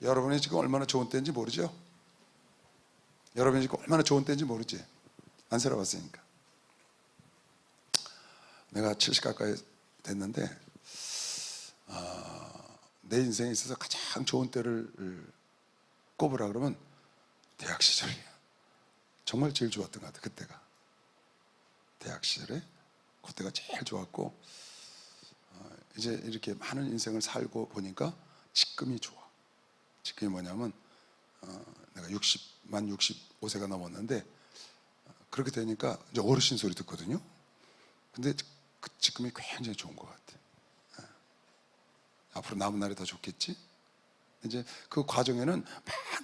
여러분이 지금 얼마나 좋은 때인지 모르죠? 여러분이 지금 얼마나 좋은 때인지 모르지? 안 살아봤으니까. 내가 70 가까이 됐는데 내 인생에 있어서 가장 좋은 때를 꼽으라 그러면 대학 시절이야. 정말 제일 좋았던 것 같아. 그때가 대학 시절에 그때가 제일 좋았고, 이제 이렇게 많은 인생을 살고 보니까 지금이 좋아. 지금이 뭐냐면 내가 만 65세가 넘었는데 그렇게 되니까 이제 어르신 소리 듣거든요. 근데 그 지금이 굉장히 좋은 것 같아. 앞으로 남은 날이 더 좋겠지? 이제 그 과정에는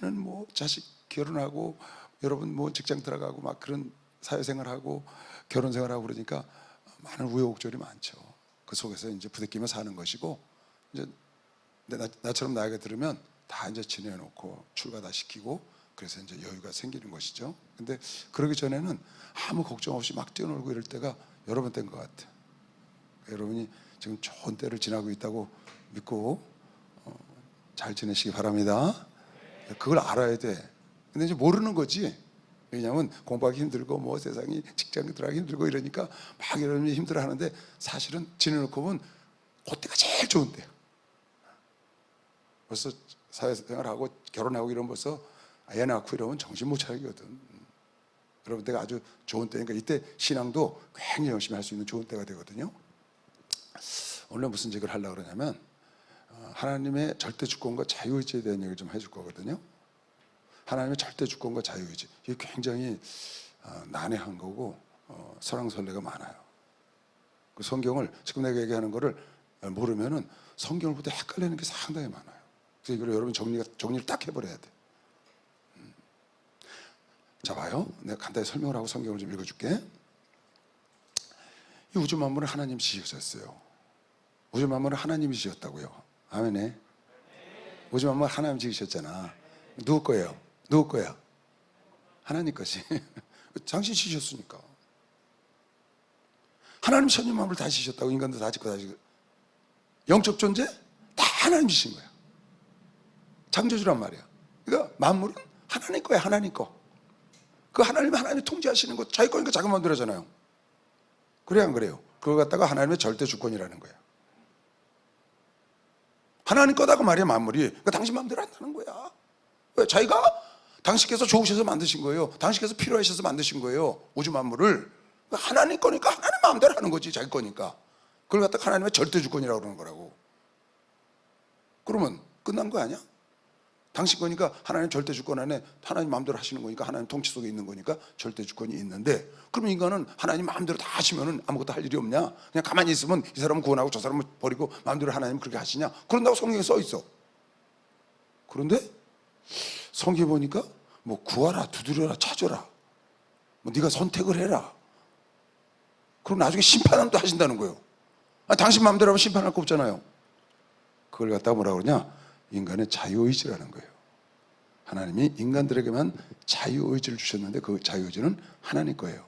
많은 뭐 자식 결혼하고 여러분 뭐 직장 들어가고 막 그런 사회생활하고 결혼생활하고 그러니까 많은 우여곡절이 많죠. 그 속에서 이제 부대끼며 사는 것이고, 이제 나처럼 나이가 들으면 다 이제 지내놓고 출가 다 시키고 그래서 이제 여유가 생기는 것이죠. 근데 그러기 전에는 아무 걱정 없이 막 뛰어놀고 이럴 때가 여러분 때인 것 같아. 여러분이 지금 좋은 때를 지나고 있다고 믿고 잘 지내시기 바랍니다. 그걸 알아야 돼. 근데 이제 모르는 거지. 왜냐하면 공부하기 힘들고 뭐 세상이 직장 들어가기 힘들고 이러니까 막 여러분이 힘들어 하는데 사실은 지내놓고 보면 그때가 제일 좋은 때야. 벌써 사회생활하고 결혼하고 이러면 벌써 애 낳고 이러면 정신 못 차리거든. 여러분 때가 아주 좋은 때니까 이때 신앙도 굉장히 열심히 할 수 있는 좋은 때가 되거든요. 오늘 무슨 얘기를 하려고 그러냐면 하나님의 절대 주권과 자유의지에 대한 얘기를 좀 해줄 거거든요. 하나님의 절대 주권과 자유의지, 이게 굉장히 난해한 거고 설왕설래가 많아요. 그 성경을 지금 내가 얘기하는 거를 모르면은 성경을 볼 때 헷갈리는 게 상당히 많아요. 그래서 이걸 여러분 정리를 딱 해버려야 돼. 자, 봐요. 내가 간단히 설명을 하고 성경을 좀 읽어줄게. 이 우주 만물을 하나님 지으셨어요. 우주 만물을 하나님이 지었다고요. 아멘에. 우주 만물 하나님 지으셨잖아. 누구 거예요? 누구 거야? 하나님 것이. 당신 지으셨으니까. 하나님 천지 만물을 다 지으셨다고. 인간도 다 짓고 다 짓고. 영적 존재? 다 하나님 지신 거야. 창조주란 말이야. 그러니까 만물은 하나님 거야. 하나님 거. 그 하나님이 통제하시는 거 자기 거니까 자기 마음대로 하잖아요. 그래 안 그래요? 그걸 갖다가 하나님의 절대 주권이라는 거야. 하나님 거다가 말이야 만물이. 그러니까 당신 마음대로 한다는 거야. 왜? 자기가 당신께서 좋으셔서 만드신 거예요. 당신께서 필요하셔서 만드신 거예요. 우주 만물을. 그러니까 하나님 거니까 하나님 마음대로 하는 거지. 자기 거니까. 그걸 갖다가 하나님의 절대 주권이라고 그러는 거라고. 그러면 끝난 거 아니야? 당신 거니까 하나님 절대 주권 안에 하나님 마음대로 하시는 거니까 하나님 통치 속에 있는 거니까 절대 주권이 있는데, 그러면 인간은 하나님 마음대로 다 하시면은 아무것도 할 일이 없냐? 그냥 가만히 있으면 이 사람은 구원하고 저 사람은 버리고 마음대로 하나님 그렇게 하시냐? 그런다고 성경에 써 있어. 그런데 성경에 보니까 뭐 구하라, 두드려라, 찾아라, 뭐 네가 선택을 해라. 그럼 나중에 심판은 또 하신다는 거예요. 아니, 당신 마음대로 하면 심판할 거 없잖아요. 그걸 갖다가 뭐라 그러냐? 인간의 자유의지라는 거예요. 하나님이 인간들에게만 자유의지를 주셨는데 그 자유의지는 하나님 거예요.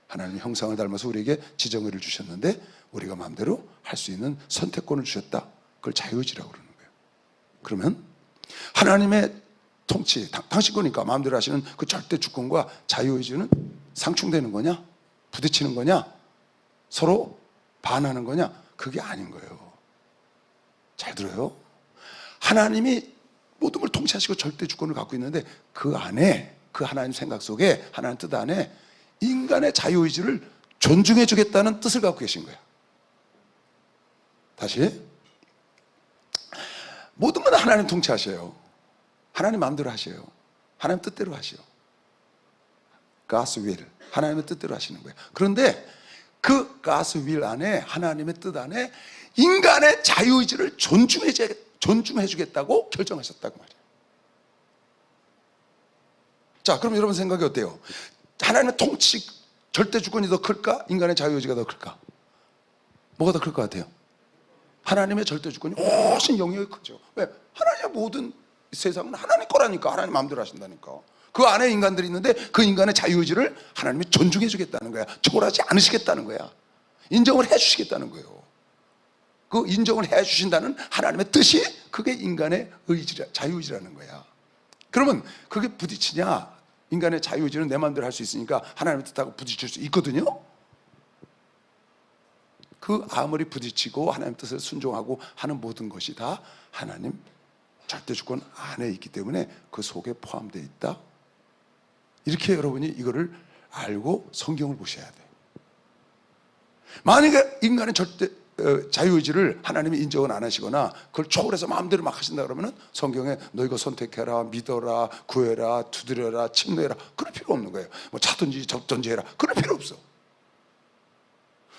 하나님의 형상을 닮아서 우리에게 지정의를 주셨는데 우리가 마음대로 할 수 있는 선택권을 주셨다. 그걸 자유의지라고 그러는 거예요. 그러면 하나님의 통치, 당신 거니까 마음대로 하시는 그 절대 주권과 자유의지는 상충되는 거냐? 부딪히는 거냐? 서로 반하는 거냐? 그게 아닌 거예요. 잘 들어요? 하나님이 모든 걸 통치하시고 절대 주권을 갖고 있는데 그 안에, 그 하나님 생각 속에, 하나님 뜻 안에 인간의 자유의지를 존중해 주겠다는 뜻을 갖고 계신 거야. 다시, 모든 건 하나님 통치하셔요. 하나님 마음대로 하셔요. 하나님 뜻대로 하셔요. God's will, 하나님의 뜻대로 하시는 거예요. 그런데 그 God's will 안에, 하나님의 뜻 안에 인간의 자유의지를 존중해 주겠다고 결정하셨다고 말이에요. 자, 그럼 여러분 생각이 어때요? 하나님의 통치, 절대 주권이 더 클까? 인간의 자유의지가 더 클까? 뭐가 더 클 것 같아요? 하나님의 절대 주권이 훨씬 영역이 크죠. 왜? 하나님의 모든 세상은 하나님 거라니까. 하나님 마음대로 하신다니까. 그 안에 인간들이 있는데 그 인간의 자유의지를 하나님이 존중해 주겠다는 거야. 초월하지 않으시겠다는 거야. 인정을 해 주시겠다는 거예요. 그 인정을 해 주신다는 하나님의 뜻이, 그게 인간의 의지라, 자유의지라는 거야. 그러면 그게 부딪히냐? 인간의 자유의지는 내 마음대로 할 수 있으니까 하나님의 뜻하고 부딪힐 수 있거든요. 그 아무리 부딪히고 하나님의 뜻을 순종하고 하는 모든 것이 다 하나님 절대 주권 안에 있기 때문에 그 속에 포함되어 있다. 이렇게 여러분이 이거를 알고 성경을 보셔야 돼요. 만약에 인간의 절대 자유의지를 하나님이 인정을 안 하시거나 그걸 초월해서 마음대로 막 하신다 그러면은 성경에 너 이거 선택해라, 믿어라, 구해라, 두드려라, 침노해라, 그럴 필요 없는 거예요. 뭐 차든지 접든지 해라, 그럴 필요 없어.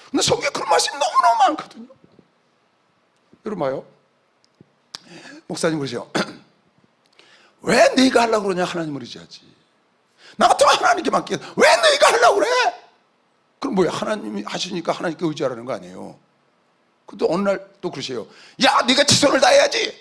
근데 성경에 그런 말씀이 너무너무 많거든요. 여러분 봐요. 목사님 그러세요. 왜 네가 하려고 그러냐? 하나님을 의지하지. 나 같으면 하나님께 맡겨. 왜 네가 하려고 그래? 그럼 뭐야? 하나님이 하시니까 하나님께 의지하라는 거 아니에요. 근데 어느 날 또 그러세요. 야, 네가 최선을 다해야지.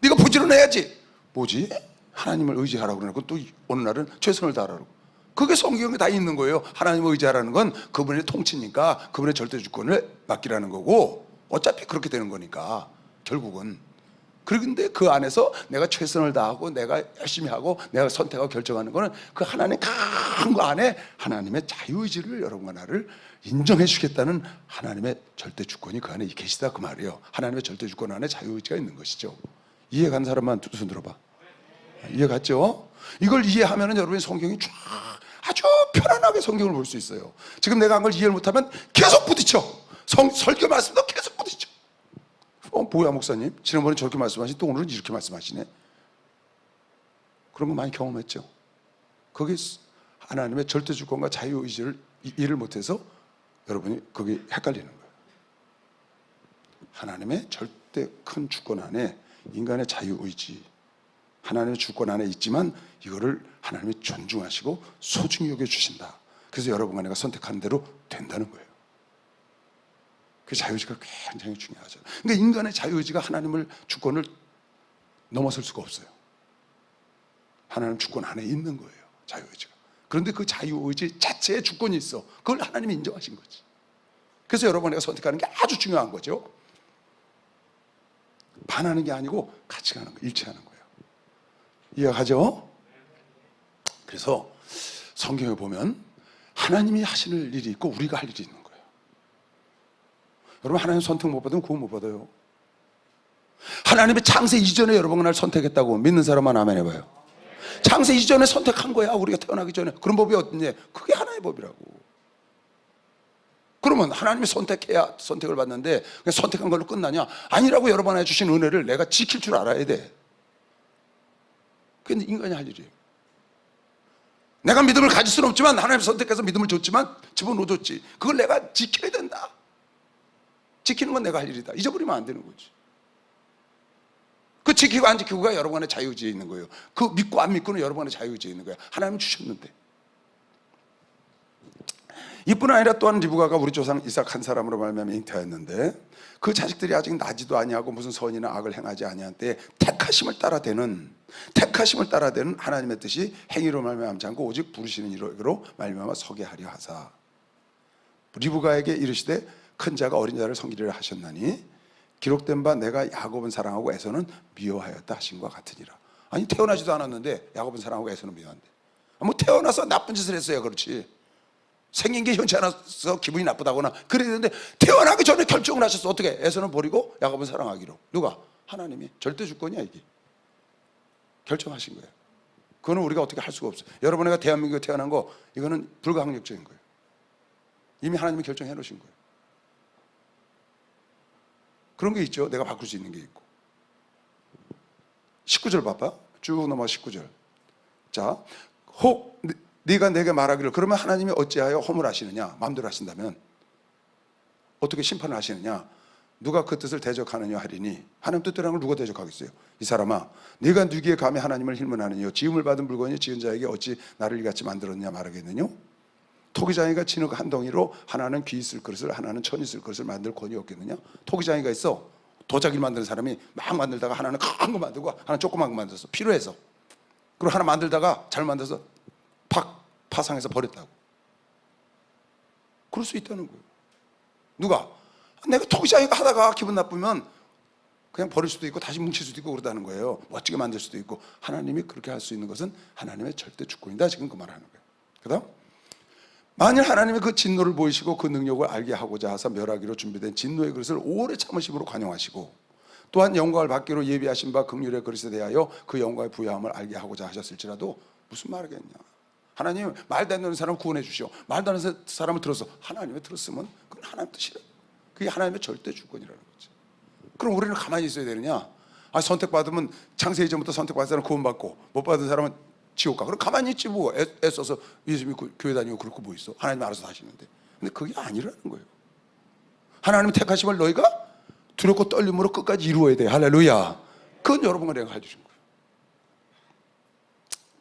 네가 부지런해야지. 뭐지? 하나님을 의지하라고 그러는 건 또 어느 날은 최선을 다하라고. 그게 성경에 다 있는 거예요. 하나님을 의지하라는 건 그분의 통치니까 그분의 절대 주권을 맡기라는 거고, 어차피 그렇게 되는 거니까 결국은. 그런데 그 안에서 내가 최선을 다하고 내가 열심히 하고 내가 선택하고 결정하는 거는 그 하나님 큰 거 안에 하나님의 자유의지를 여러분과 나를 인정해 주겠다는 하나님의 절대 주권이 그 안에 계시다, 그 말이에요. 하나님의 절대 주권 안에 자유의지가 있는 것이죠. 이해간 사람만 두 손 들어봐. 이해갔죠? 이걸 이해하면 여러분이 성경이 쫙 아주 편안하게 성경을 볼 수 있어요. 지금 내가 한 걸 이해를 못하면 계속 부딪혀. 설교 말씀도 계속 부딪혀. 뭐야 목사님, 지난번에 저렇게 말씀하시니 또 오늘은 이렇게 말씀하시네. 그런 거 많이 경험했죠. 거기 하나님의 절대 주권과 자유의지를 이해를 못해서 여러분이 거기 헷갈리는 거예요. 하나님의 절대 큰 주권 안에 인간의 자유의지, 하나님의 주권 안에 있지만 이거를 하나님이 존중하시고 소중히 여겨주신다. 그래서 여러분과 내가 선택하는 대로 된다는 거예요. 그 자유의지가 굉장히 중요하죠. 그러니까 인간의 자유의지가 하나님의 주권을 넘어설 수가 없어요. 하나님 주권 안에 있는 거예요, 자유의지가. 그런데 그 자유의지 자체에 주권이 있어. 그걸 하나님이 인정하신 거지. 그래서 여러분 내가 선택하는 게 아주 중요한 거죠. 반하는 게 아니고 같이 가는 거, 일치하는 거예요. 이해가죠? 그래서 성경에 보면 하나님이 하시는 일이 있고 우리가 할 일이 있는 거예요. 여러분 하나님 선택 못 받으면 구원 못 받아요. 하나님의 창세 이전에 여러분을 날 선택했다고 믿는 사람만 아멘 해봐요. 창세 이전에 선택한 거야, 우리가 태어나기 전에. 그런 법이 어딨냐? 그게 하나의 법이라고. 그러면 하나님이 선택해야 선택을 받는데 그냥 선택한 걸로 끝나냐? 아니라고 여러분한테 주신 은혜를 내가 지킬 줄 알아야 돼. 그게 인간이 할 일이에요. 내가 믿음을 가질 수는 없지만 하나님 선택해서 믿음을 줬지만 집어넣어줬지. 그걸 내가 지켜야 된다. 지키는 건 내가 할 일이다. 잊어버리면 안 되는 거지. 그 지키고 안 지키고가 여러분의 자유의지에 있는 거예요. 그 믿고 안 믿고는 여러분의 자유의지에 있는 거예요. 하나님 주셨는데. 이뿐 아니라 또한 리브가가 우리 조상 이삭 한 사람으로 말미암아 잉태하였는데 그 자식들이 아직 나지도 아니하고 무슨 선이나 악을 행하지 아니한 때에 택하심을 따라대는 하나님의 뜻이 행위로 말미암지 않고 오직 부르시는 이로 말미암아 서게 하려 하사 리브가에게 이르시되 큰 자가 어린 자를 섬기리라 하셨나니 기록된 바 내가 야곱은 사랑하고 에서는 미워하였다 하신 것 같으니라. 아니 태어나지도 않았는데 야곱은 사랑하고 에서는 미워한대. 뭐 태어나서 나쁜 짓을 했어야 그렇지. 생긴 게 현치 않아서 기분이 나쁘다거나 그랬는데 태어나기 전에 결정을 하셨어. 어떻게? 에서는 버리고 야곱은 사랑하기로. 누가? 하나님이. 절대 주권이야 이게. 결정하신 거예요. 그거는 우리가 어떻게 할 수가 없어요. 여러분이 대한민국에 태어난 거 이거는 불가항력적인 거예요. 이미 하나님이 결정해 놓으신 거예요. 그런 게 있죠. 내가 바꿀 수 있는 게 있고. 19절 봐봐. 쭉 넘어가 19절. 자, 혹 네가 내게 말하기를 그러면 하나님이 어찌하여 허물하시느냐? 마음대로 하신다면 어떻게 심판을 하시느냐? 누가 그 뜻을 대적하느냐 하리니 하나님 뜻대로 하는 걸 누가 대적하겠어요? 이 사람아 네가 누구에 감히 하나님을 힐문하느냐? 지음을 받은 물건이 지은 자에게 어찌 나를 이같이 만들었느냐 말하겠느냐? 토기장이가 진흙 한 덩이로 하나는 귀 있을 그릇을 하나는 천 있을 그릇을 만들 권위 없겠느냐? 토기장이가 있어. 도자기를 만드는 사람이 막 만들다가 하나는 큰 거 만들고 하나는 조그만 거 만들었어. 필요해서. 그리고 하나 만들다가 잘 만들어서 팍 파상해서 버렸다고. 그럴 수 있다는 거예요. 누가? 내가 토기장에 하다가 기분 나쁘면 그냥 버릴 수도 있고 다시 뭉칠 수도 있고 그러다는 거예요. 멋지게 만들 수도 있고. 하나님이 그렇게 할 수 있는 것은 하나님의 절대 주권이다. 지금 그 말하는 거예요. 그다음 만일 하나님이 그 진노를 보이시고 그 능력을 알게 하고자 하사 멸하기로 준비된 진노의 그릇을 오래 참으심으로 관용하시고 또한 영광을 받기로 예비하신 바 긍휼의 그릇에 대하여 그 영광의 부여함을 알게 하고자 하셨을지라도 무슨 말이겠냐. 하나님 말도 안 되는 사람 구원해 주시오. 말도 안 되는 사람을 들어서 하나님의 들었으면 그건 하나님 뜻이래요. 그게 하나님의 절대 주권이라는 거지. 그럼 우리는 가만히 있어야 되느냐? 선택받으면 창세 이전부터 선택받은 사람은 구원받고 못 받은 사람은 지옥 가. 그럼 가만히 있지 뭐. 애써서 예수 믿고 교회 다니고 그럴 거 뭐 있어. 하나님 알아서 다 하시는데. 근데 그게 아니라는 거예요. 하나님의 택하심을 너희가 두렵고 떨림으로 끝까지 이루어야 돼. 할렐루야. 그건 여러분과 내가 해주신 거예요.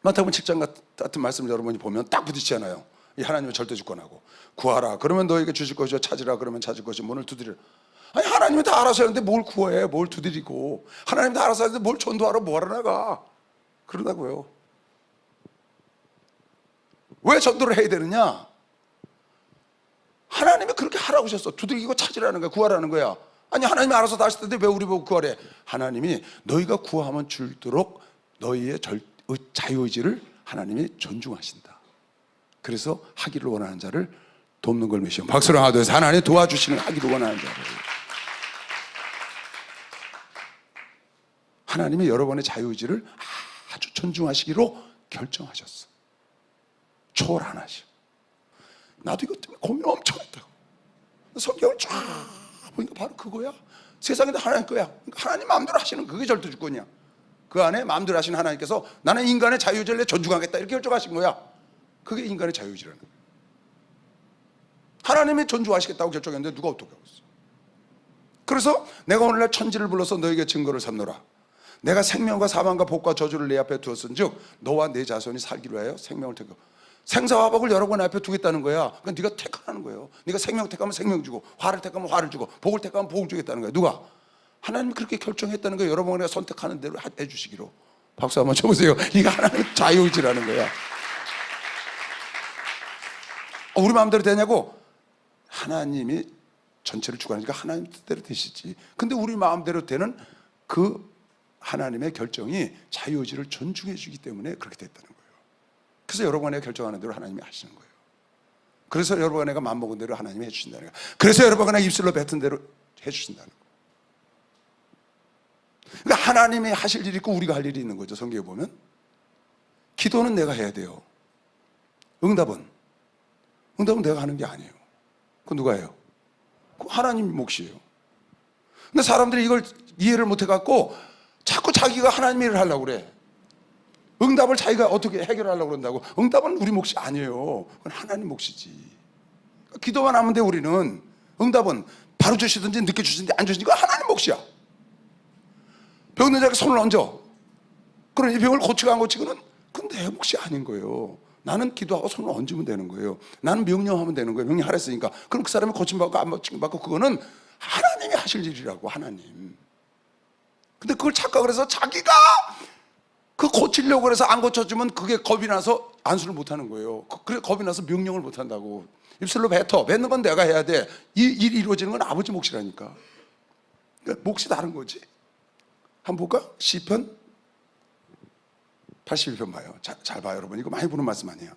마태복음 7장 같은 말씀을 여러분이 보면 딱 부딪히잖아요. 이 하나님의 절대 주권하고 구하라 그러면 너에게 주실 것이요 찾으라 그러면 찾을 것이요 문을 두드리라. 아니 하나님이 다 알아서 하는데 뭘 구해 뭘 두드리고 하나님이 다 알아서 하는데 뭘 전도하러 뭐하러 나가 그러다고요. 왜 전도를 해야 되느냐? 하나님이 그렇게 하라고 하셨어. 두드리고 찾으라는 거야. 구하라는 거야. 아니 하나님이 알아서 다 하실 텐데 왜 우리 보고 구하래? 하나님이 너희가 구하면 줄도록 너희의 자유의지를 하나님이 존중하신다. 그래서 하기를 원하는 자를 돕는 걸 메시오. 박수로 하나 둘 셋. 하나님 도와주시는 하기를 원하는 자를. 하나님이 여러분의 자유의지를 아주 존중하시기로 결정하셨어. 초월하시오. 나도 이것 때문에 고민 엄청 했다고. 성경을 쫙 보니까 바로 그거야. 세상에도 하나님 거야. 그러니까 하나님 마음대로 하시는 그게 절대 주권이야. 그 안에 마음대로 하시는 하나님께서 나는 인간의 자유의지를 존중하겠다 이렇게 결정하신 거야. 그게 인간의 자유의지라는 거야. 하나님이 존중하시겠다고 결정했는데 누가 어떻게 하고 있어. 그래서 내가 오늘날 천지를 불러서 너에게 증거를 삼노라. 내가 생명과 사망과 복과 저주를 내 앞에 두었은즉 너와 내 자손이 살기로 하여 생명을 택하고 생사와 복을 여러 번 앞에 두겠다는 거야. 그러니까 네가 택하라는 거예요. 네가 생명 택하면 생명 주고 화를 택하면 화를 주고 복을 택하면 복을 주겠다는 거야. 누가? 하나님이 그렇게 결정했다는 거예요. 여러분이 선택하는 대로 해주시기로. 박수 한번 쳐보세요. 이게 하나님의 자유의지라는 거야. 우리 마음대로 되냐고? 하나님이 전체를 주관하니까 하나님 뜻대로 되시지. 근데 우리 마음대로 되는 그 하나님의 결정이 자유의지를 존중해 주기 때문에 그렇게 됐다는 거예요. 그래서 여러분이 결정하는 대로 하나님이 하시는 거예요. 그래서 여러분이 마음먹은 대로 하나님이 해주신다는 거예요. 그래서 여러분이 입술로 뱉은 대로 해주신다는 거예요. 그러니까 하나님이 하실 일이 있고 우리가 할 일이 있는 거죠. 성경에 보면 기도는 내가 해야 돼요. 응답은 내가 하는 게 아니에요. 그건 누가 해요? 하나님 몫이에요. 근데 사람들이 이걸 이해를 못 해갖고 자꾸 자기가 하나님 일을 하려고 그래. 응답을 자기가 어떻게 해결하려고 그런다고. 응답은 우리 몫이 아니에요. 그건 하나님 몫이지. 기도만 하면 돼. 우리는 응답은 바로 주시든지 늦게 주시든지 안 주시든지 그건 하나님 몫이야. 병 있는 자에게 손을 얹어. 그럼 이 병을 고치고 안 고치고는 그건 내 몫이 아닌 거예요. 나는 기도하고 손을 얹으면 되는 거예요. 나는 명령하면 되는 거예요. 명령하랬으니까. 그럼 그 사람이 고침받고 안 고침받고 그거는 하나님이 하실 일이라고. 하나님. 근데 그걸 착각을 해서 자기가 그 고치려고 해서 안 고쳐주면 그게 겁이 나서 안수를 못하는 거예요. 그래 겁이 나서 명령을 못한다고. 입술로 뱉는 건 내가 해야 돼. 이 일이 이루어지는 건 아버지 몫이라니까. 그러니까 몫이 다른 거지. 한번 볼까? 시편 81편 봐요. 잘 봐요 여러분. 이거 많이 보는 말씀 아니에요.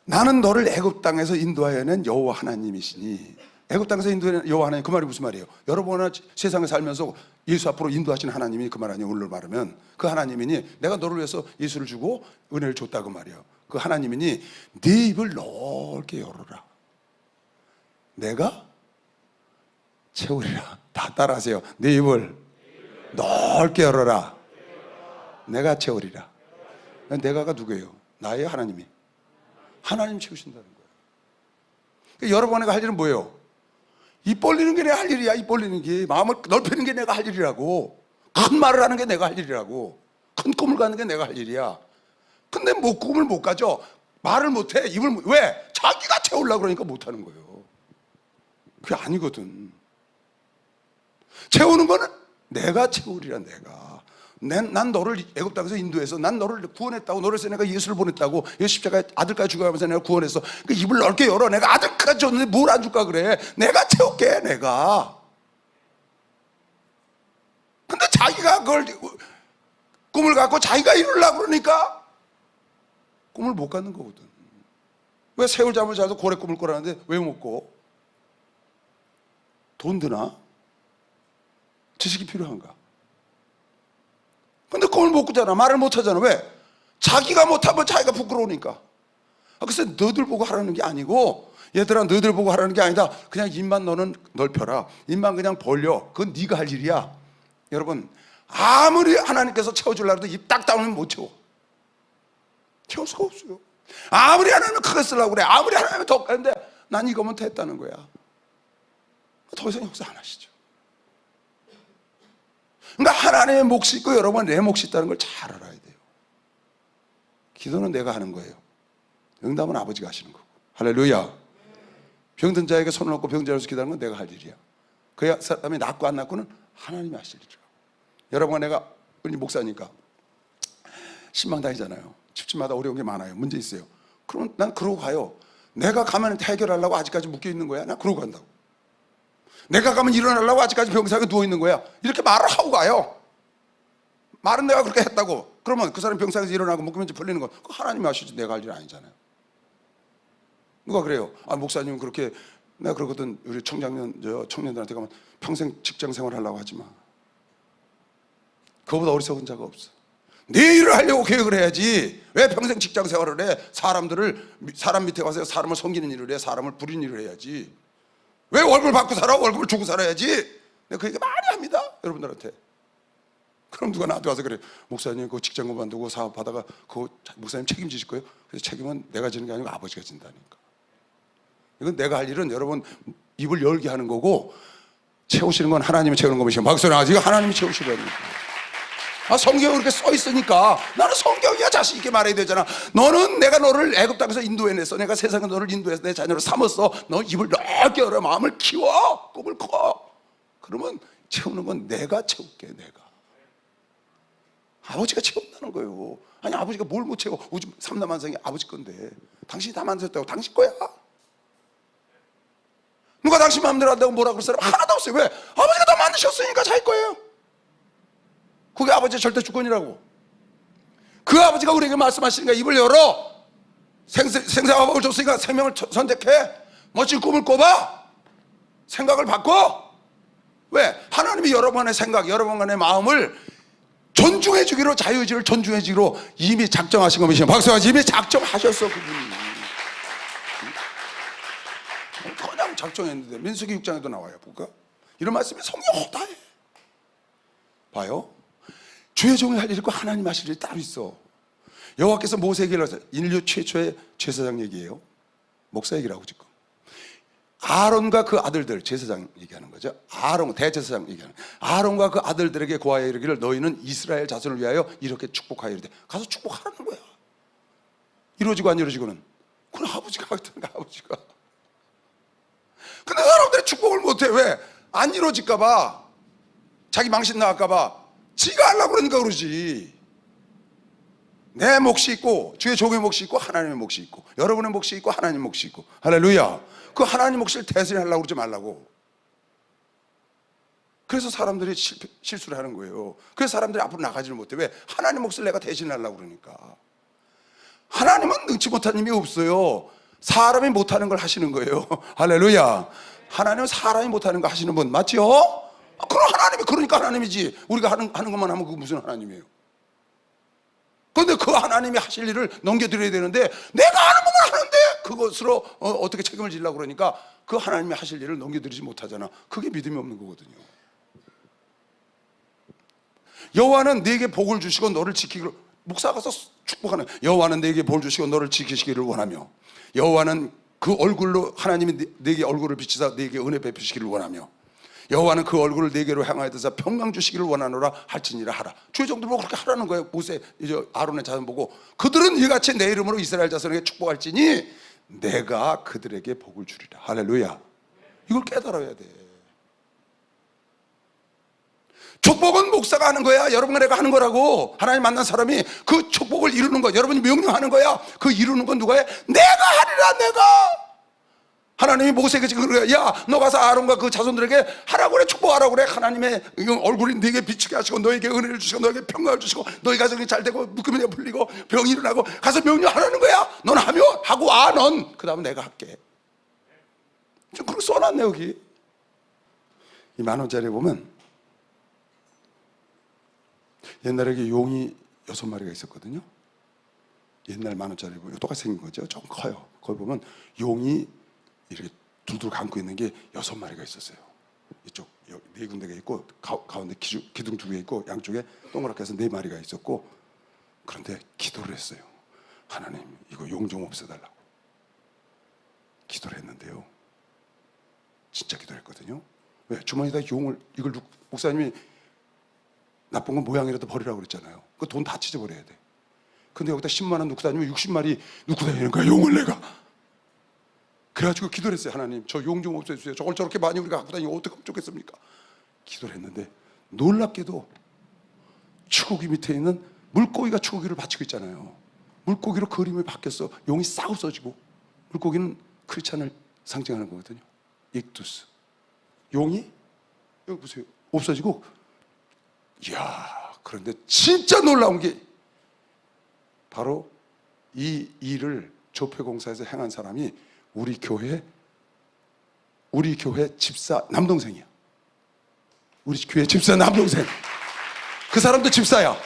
나는 너를 애굽 땅에서 인도하여 낸 여호와 하나님이시니. 애굽 땅에서 인도하여 여호와 하나님, 그 말이 무슨 말이에요? 여러분은 세상에 살면서 예수 앞으로 인도하시는 하나님이 그 말 아니에요. 오늘 말하면 그 하나님이니 내가 너를 위해서 예수를 주고 은혜를 줬다 그 말이에요. 그 하나님이니 네 입을 넓게 열어라. 내가 채우리라. 다 따라하세요. 네 입을 넓게 열어라. 내가 채우리라. 내가가 누구예요? 나예요? 하나님이? 하나님 채우신다는 거예요. 그러니까 여러분이 할 일은 뭐예요? 입 벌리는 게 내가 할 일이야. 입 벌리는 게. 마음을 넓히는 게 내가 할 일이라고. 큰 말을 하는 게 내가 할 일이라고. 큰 꿈을 가는 게 내가 할 일이야. 근데 뭐 꿈을 못 가져. 말을 못해. 왜? 자기가 채우려고 그러니까 못하는 거예요. 그게 아니거든. 채우는 거는 내가 채우리라. 내가 난 너를 애굽 땅에서 인도해서 난 너를 구원했다고, 너를 위해서 내가 예수를 보냈다고, 예수 십자가에 아들까지 죽어가면서 내가 구원해서 그 입을 넓게 열어. 내가 아들까지 줬는데 뭘 안 줄까 그래. 내가 채울게, 내가. 근데 자기가 그걸 꿈을 갖고 자기가 이루려고 그러니까 꿈을 못 갖는 거거든. 왜 새울 잠을 자도 고래 꿈을 꾸라는데 왜 못 꿔? 돈 드나? 지식이 필요한가? 근데 꿈을 못 꾸잖아. 말을 못 하잖아. 왜? 자기가 못하면 자기가 부끄러우니까. 글쎄 너들 보고 하라는 게 아니고, 얘들아 너희들 보고 하라는 게 아니다. 그냥 입만 너는 넓혀라. 입만 그냥 벌려. 그건 네가 할 일이야. 여러분, 아무리 하나님께서 채워주려고 해도 입 딱 다물면 못 채워. 채울 수가 없어요. 아무리 하나님을 크게 쓰려고 그래, 아무리 하나님을 더 하는데 난 이거면 됐다는 거야. 더 이상 역사 안 하시죠. 그러니까 하나님의 몫이 있고 여러분 내 몫이 있다는 걸 잘 알아야 돼요. 기도는 내가 하는 거예요. 응답은 아버지가 하시는 거고. 할렐루야. 병든 자에게 손을 얹고 병자로서 기도하는 건 내가 할 일이야. 그 사람이 낫고 안 낫고는 하나님이 하실 일이라고. 여러분, 내가 목사니까 신방 다니잖아요. 집집마다 어려운 게 많아요. 문제 있어요. 그러면 난 그러고 가요. 내가 가면 해결하려고 아직까지 묶여 있는 거야? 난 그러고 간다고. 내가 가면 일어나려고 아직까지 병상에 누워 있는 거야? 이렇게 말을 하고 가요. 말은 내가 그렇게 했다고. 그러면 그 사람 병상에서 일어나고 묶이면 풀리는 거, 그거 하나님이 하시지 내가 할 일 아니잖아요. 누가 그래요? 목사님은 그렇게, 내가 그러거든. 우리 청년들한테 가면 평생 직장 생활하려고 하지 마. 그거보다 어리석은 자가 없어. 네 일을 하려고 계획을 해야지. 왜 평생 직장 생활을 해? 사람 밑에 가서 사람을 섬기는 일을 해. 사람을 부리는 일을 해야지. 왜 월급을 받고 살아? 월급을 주고 살아야지. 내가 그 얘기 많이 합니다, 여러분들한테. 그럼 누가 나한테 와서 그래, 목사님 그 직장 그만두고 사업하다가 그거 목사님 책임지실 거예요? 그래서 책임은 내가 지는 게 아니고 아버지가 진다니까. 이건 내가 할 일은 여러분 입을 열게 하는 거고, 채우시는 건 하나님이 채우는 것이에요. 박수 나가지. 이거 하나님이 채우시려는 거예요. 성경에 그렇게 써 있으니까 나는 성경이야 자신 있게 말해야 되잖아. 너는, 내가 너를 애굽 땅에서 인도해냈어. 내가 세상에 너를 인도해서 내 자녀로 삼았어. 너 입을 넓게 열어. 마음을 키워. 꿈을 커. 그러면 채우는 건 내가 채울게. 내가. 아버지가 채운다는 거예요. 아니 아버지가 뭘 못 채워. 우주 삼라만상이 아버지 건데 당신이 다 만드셨다고. 당신 거야. 누가 당신 마음대로 한다고 뭐라 그럴 사람 하나도 없어요. 왜? 아버지가 다 만드셨으니까 자기 거예요. 그게 아버지의 절대 주권이라고. 그 아버지가 우리에게 말씀하시니까 입을 열어. 생사화복을 줬으니까 생명을 선택해. 멋진 꿈을 꿔봐. 생각을 바꿔. 왜? 하나님이 여러분의 생각, 여러분의 마음을 존중해 주기로, 자유의지를 존중해 주기로 이미 작정하신 것이죠. 박수하지. 이미 작정하셨어, 그분이. 그냥 작정했는데 민수기 6장에도 나와요. 볼까? 이런 말씀이 성경 허다해. 봐요. 주의 종이 할 일이 있고 하나님 하실 일이 따로 있어. 여호와께서 모세에게 인류 최초의 제사장 얘기예요. 목사 얘기라고 지금. 아론과 그 아들들, 제사장 얘기하는 거죠. 아론, 대제사장 얘기하는 거예요. 아론과 그 아들들에게 고하여 이르기를 너희는 이스라엘 자손을 위하여 이렇게 축복하여 이르되. 가서 축복하라는 거야. 이루어지고 안 이루어지고는 그건 아버지가 하겠다는 거야. 아버지가. 근데 여러분들이 축복을 못해. 왜? 안 이루어질까 봐. 자기 망신 나갈까 봐. 지가 하려고 그러니까 그러지. 내 몫이 있고 주의 종의 몫이 있고 하나님의 몫이 있고 여러분의 몫이 있고 하나님의 몫이 있고. 할렐루야. 그 하나님 몫을 대신에 하려고 그러지 말라고. 그래서 사람들이 실수를 하는 거예요. 그래서 사람들이 앞으로 나가지를 못해. 왜? 하나님 몫을 내가 대신에 하려고 그러니까. 하나님은 능치 못한 힘이 없어요. 사람이 못하는 걸 하시는 거예요. 할렐루야. 하나님은 사람이 못하는 거 하시는 분 맞죠? 그럼 하나님이, 그러니까 하나님이지. 우리가 하는 것만 하면 그게 무슨 하나님이에요? 그런데 그 하나님이 하실 일을 넘겨드려야 되는데 내가 하는 것만 하는데 그것으로 어떻게 책임을 지려고 그러니까 그 하나님이 하실 일을 넘겨드리지 못하잖아. 그게 믿음이 없는 거거든요. 여호와는 네게 복을 주시고 너를 지키기를, 목사 가서 축복하는, 여호와는 네게 복을 주시고 너를 지키시기를 원하며 여호와는 그 얼굴로, 하나님이 네게 얼굴을 비치사 네게 은혜 베푸시기를 원하며 여호와는 그 얼굴을 네게로 향하여 드사 평강 주시기를 원하노라 할지니라 하라. 주의 종들 보고 그렇게 하라는 거예요. 모세, 이제 아론의 자손 보고 그들은 이같이 내 이름으로 이스라엘 자손에게 축복할지니 내가 그들에게 복을 주리라. 할렐루야. 이걸 깨달아야 돼. 축복은 목사가 하는 거야. 여러분과 내가 하는 거라고. 하나님 만난 사람이 그 축복을 이루는 거, 여러분이 명령하는 거야. 그 이루는 건 누가 해? 내가 하리라. 내가. 하나님이 모세에게 지금 그래, 야, 너 가서 아론과 그 자손들에게 하라고 그래, 축복하라고 그래. 하나님의 얼굴이 네게 비치게 하시고, 너에게 은혜를 주시고, 너에게 평강을 주시고, 너희 가정이 잘 되고, 묶음이 풀리고, 병이 일어나고, 가서 명령하라는 거야. 넌 하며 하고 와. 넌 그 다음 내가 할게. 좀 그렇게 써놨네. 여기 이 10,000원짜리 보면 옛날에 용이 6마리가 있었거든요. 옛날 10,000원짜리 보면 똑같이 생긴 거죠. 좀 커요. 거기 보면 용이 이렇게 둘둘 감고 있는 게 6마리가 있었어요. 이쪽 4군데가 있고, 가운데 기둥 2개 있고, 양쪽에 동그랗게 해서 4마리가 있었고. 그런데 기도를 했어요. 하나님, 이거 용 좀 없애달라고 기도를 했는데요, 진짜 기도를 했거든요. 왜? 주머니에다 용을, 이걸 목사님이 나쁜 건 모양이라도 버리라고 그랬잖아요. 그 돈 다 찢어버려야 돼. 근데 여기다 10만 원 넣고 다니면 60마리 넣고 다니는 거야, 용을 내가. 그래가지고 기도를 했어요. 하나님, 저 용 좀 없애주세요. 저걸 저렇게 많이 우리가 갖고 다니면 어떻게 하면 좋겠습니까? 기도를 했는데 놀랍게도 추고기 밑에 있는 물고기가 추고기를 받치고 있잖아요. 물고기로 그림이 바뀌었어. 용이 싹 없어지고. 물고기는 크리스찬을 상징하는 거거든요. 익투스. 용이 여기 보세요, 없어지고. 이야, 그런데 진짜 놀라운 게 바로 이 일을 조폐공사에서 행한 사람이 우리 교회 집사 남동생이야. 우리 교회 집사 남동생. 그 사람도 집사야.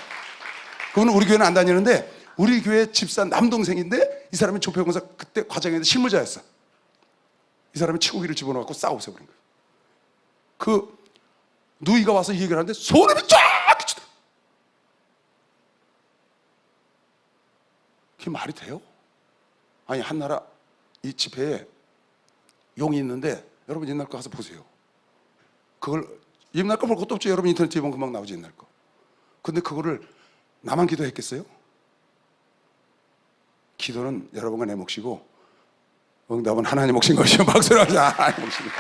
그분은 우리 교회는 안 다니는데 우리 교회 집사 남동생인데, 이 사람이 조폐공사 그때 과장에서 실무자였어. 이 사람이 치고기를 집어넣고 싹 없애버린 거예요. 그 누이가 와서 이 얘기를 하는데 소름이 쫙 끼치더라. 그게 말이 돼요? 아니, 한나라 이 집회에 용이 있는데, 여러분 옛날 거 가서 보세요. 그걸 옛날 거 볼 것도 없죠. 여러분 인터넷 뒤에 보면 금방 나오지, 옛날 거. 근데 그거를 나만 기도했겠어요? 기도는 여러분과 내 몫이고, 응답은 하나님 몫인 것이요. 박수를 하자. 하나님 몫입니다.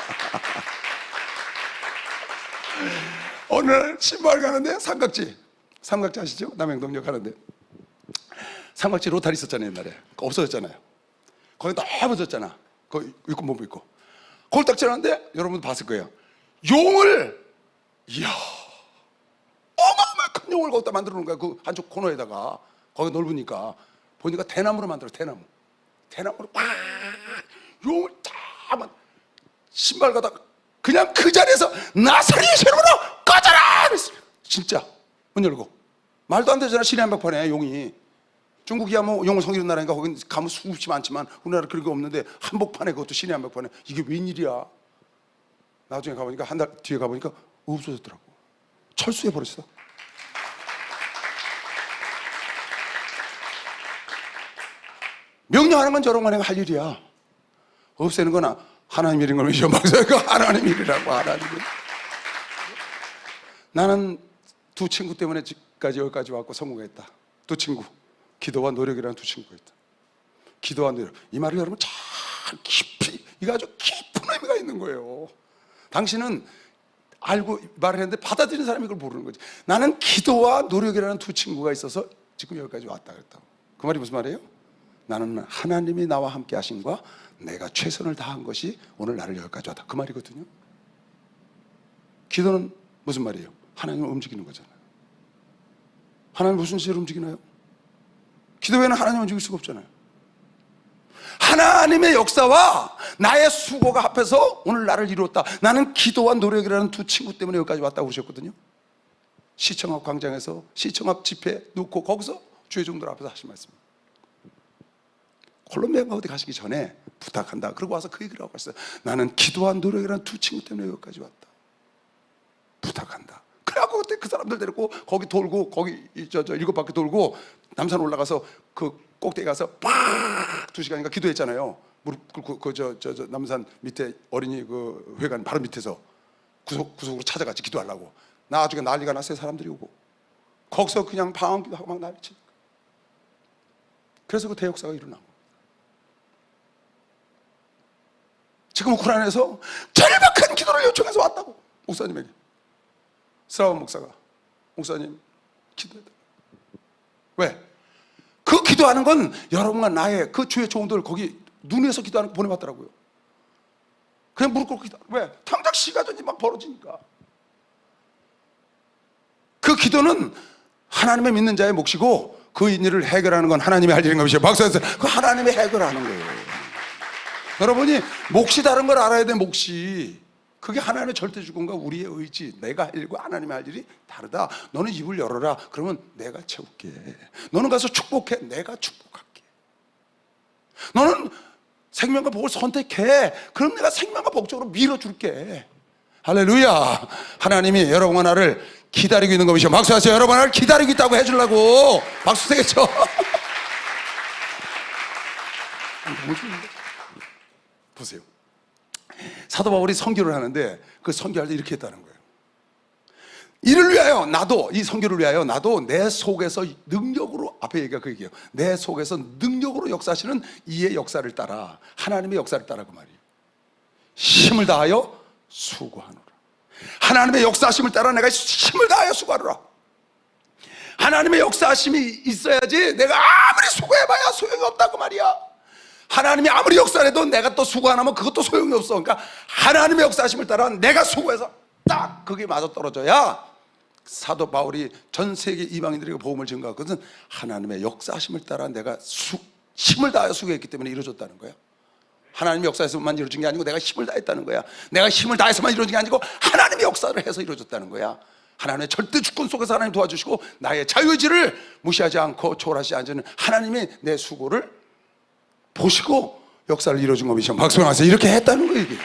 오늘 신발 가는데 삼각지 아시죠? 남행동역 가는데 삼각지 로타리 있었잖아요. 옛날에 없어졌잖아요. 거기 넓어졌잖아. 거기 입고 못 입고. 거기 딱 지나는데 여러분도 봤을 거예요. 용을, 이야, 어마어마한 큰 용을 거기다 만들어 놓은 거야. 그 한쪽 코너에다가. 거기 넓으니까 보니까 대나무로 만들어. 대나무로 막 용을 딱 신발 가다가 그냥 그 자리에서 나사렛 이름으로 꺼져라! 그랬어요. 진짜 문 열고. 말도 안 되잖아. 신의 한복판에 용이. 중국이야 뭐 용을 섬기는 나라니까 거긴 가면 수없이 많지만 우리나라 그런 게 없는데 한복판에, 그것도 신의 한복판에. 이게 웬일이야. 나중에 가보니까, 한 달 뒤에 가보니까 없어졌더라고. 철수해 버렸어. 명령하는 건 저런 거 내가 할 일이야. 없애는 거나 하나님 일인 걸 믿어. 하나님 일이라고. 하나님 일. 나는 두 친구 때문에 지금까지 여기까지 왔고 성공했다. 두 친구, 기도와 노력이라는 두 친구가 있다. 기도와 노력, 이 말을 여러분 잘 깊이, 이거 아주 깊은 의미가 있는 거예요. 당신은 알고 말을 했는데 받아들이는 사람이 이걸 모르는 거지. 나는 기도와 노력이라는 두 친구가 있어서 지금 여기까지 왔다 그랬다고. 그 말이 무슨 말이에요? 나는 하나님이 나와 함께 하심과 내가 최선을 다한 것이 오늘 나를 여기까지 왔다, 그 말이거든요. 기도는 무슨 말이에요? 하나님을 움직이는 거잖아요. 하나님 무슨 짓을 움직이나요? 기도 외에는 하나님 움직일 수가 없잖아요. 하나님의 역사와 나의 수고가 합해서 오늘 나를 이루었다. 나는 기도와 노력이라는 두 친구 때문에 여기까지 왔다고 그러셨거든요. 시청 앞 광장에서 시청 앞 집회 놓고 거기서 주의 종들 앞에서 하신 말씀입니다. 콜롬비아가 어디 가시기 전에 부탁한다. 그러고 와서 그 얘기를 하고 갔어요. 나는 기도와 노력이라는 두 친구 때문에 여기까지 왔다. 부탁한다. 그래갖고 그때 그 사람들 데리고 거기 돌고, 거기 저 7바퀴 돌고 남산 올라가서 그 꼭대기 가서 팍 2시간인가 기도했잖아요. 무릎 꿇고 저 남산 밑에 어린이 그 회관 바로 밑에서 구석으로 찾아갔지, 기도하려고. 나중에 난리가 났어요. 사람들이 오고 거기서 그냥 방언기도하고 막 난리치니까. 그래서 그 대역사가 일어난 거예요. 지금 우크라이나에서 제일 큰 기도를 요청해서 왔다고, 목사님에게. 스라운 목사가 목사님 기도해달라. 왜? 그 기도하는 건 여러분과 나의 그 주의 종들 거기 눈 위에서 기도하는 거 보내봤더라고요. 그냥 무릎 꿇고 기도. 왜? 당장 시가전이 막 벌어지니까. 그 기도는 하나님의 믿는 자의 몫이고 그 일을 해결하는 건 하나님이 할 일인 것이에요. 박수해서 그 하나님이 해결하는 거예요. 여러분이 몫이 다른 걸 알아야 돼. 몫이 그게 하나님의 절대 주권과 우리의 의지, 내가 할 일과 하나님의 할 일이 다르다. 너는 입을 열어라. 그러면 내가 채울게. 너는 가서 축복해. 내가 축복할게. 너는 생명과 복을 선택해. 그럼 내가 생명과 복 쪽으로 밀어줄게. 할렐루야. 하나님이 여러분과 나를 기다리고 있는 것이죠. 박수하세요. 여러분 나를 기다리고 있다고 해주려고. 박수 되겠죠? 너무 좋은데? 보세요. 사도 바울이 선교를 하는데 그 선교할 때 이렇게 했다는 거예요. 이를 위하여 나도, 이 선교를 위하여 나도 내 속에서 능력으로, 앞에 얘기가 그 얘기예요. 내 속에서 능력으로 역사하시는 이의 역사를 따라, 하나님의 역사를 따라 그 말이에요. 힘을 다하여 수고하노라. 하나님의 역사하심을 따라 내가 힘을 다하여 수고하노라. 하나님의 역사하심이 있어야지 내가 아무리 수고해봐야 소용이 없다고 말이야. 하나님이 아무리 역사를 해도 내가 또 수고 안 하면 그것도 소용이 없어. 그러니까 하나님의 역사하심을 따라 내가 수고해서 딱 그게 맞아떨어져야 사도 바울이 전 세계 이방인들에게 복음을 증거한 것은 하나님의 역사하심을 따라 내가 힘을 다하여 수고했기 때문에 이루어졌다는 거야. 하나님의 역사에서만 이루어진 게 아니고 내가 힘을 다했다는 거야. 내가 힘을 다해서만 이루어진 게 아니고 하나님의 역사를 해서 이루어졌다는 거야. 하나님의 절대 주권 속에서 하나님 도와주시고 나의 자유의지를 무시하지 않고 초월하지 않는 하나님이 내 수고를 보시고 역사를 이루어진 것이죠. 박수 나와서 이렇게 했다는 거예요. 이게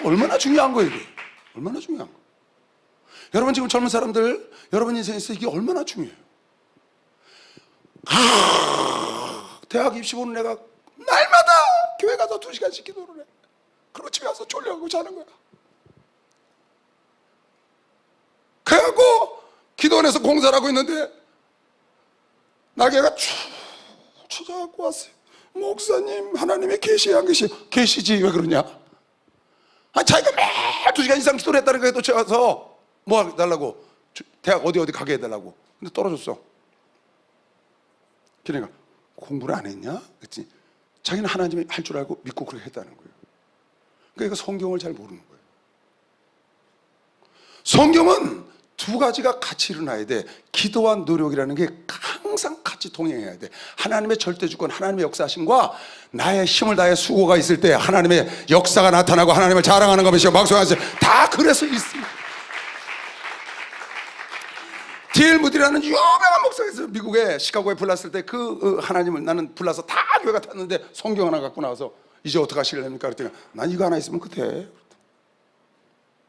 얼마나 중요한 거예요. 이게 얼마나 중요한 거예요. 여러분 지금 젊은 사람들 여러분 인생에서 이게 얼마나 중요해요. 대학 입시 보는 애가 날마다 교회 가서 2시간씩 기도를 해. 그리고 집에 와서 졸려하고 자는 거야. 그래갖고 기도원에서 공사를 하고 있는데 나게가 쭉 찾아갖고 왔어요. 목사님 하나님의 계시야 안 계시? 계시지. 왜 그러냐? 자기가 매일 2시간 이상 기도를 했다는 거에 또 와서 뭐 해달라고? 대학 어디 가게 해달라고. 근데 떨어졌어. 그러니까 공부를 안 했냐? 그랬지. 자기는 하나님이 할 줄 알고 믿고 그렇게 했다는 거예요. 그러니까 성경을 잘 모르는 거예요. 성경은 두 가지가 같이 일어나야 돼. 기도와 노력이라는 게 항상 같이 동행해야 돼. 하나님의 절대주권, 하나님의 역사하심과 나의 힘을 다해 수고가 있을 때 하나님의 역사가 나타나고 하나님을 자랑하는 것이요. 박수하세요. 다 그래서 있습니다. D.L. 무디라는 유명한 목사에서 미국에 시카고에 불났을 때 그 하나님을 나는 불나서 다 교회가 탔는데 성경 하나 갖고 나와서 이제 어떻게 하시려니까 그랬더니 난 이거 하나 있으면 그때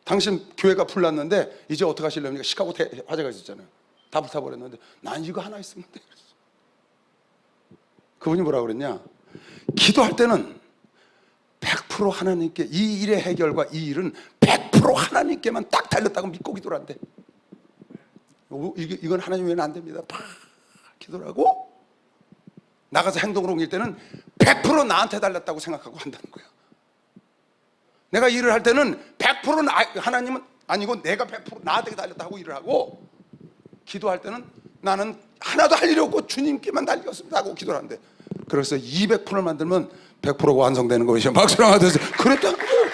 당신 교회가 불났는데 이제 어떻게 하시려니까 시카고 화재가 있었잖아요. 다 불타버렸는데 난 이거 하나 있으면 돼. 그분이 뭐라고 그랬냐? 기도할 때는 100% 하나님께 이 일의 해결과 이 일은 100% 하나님께만 딱 달렸다고 믿고 기도를 한대. 이건 하나님 외에는 안 됩니다. 팍 기도를 하고 나가서 행동으로 옮길 때는 100% 나한테 달렸다고 생각하고 한다는 거야. 내가 일을 할 때는 100% 하나님은 아니고 내가 100% 나한테 달렸다고 일을 하고 기도할 때는 나는 하나도 할 일이 없고 주님께만 달렸습니다 하고 기도를 한대. 그래서 200%를 만들면 100%가 완성되는 것이죠. 박수랑 하듯이 그랬다는 거예요.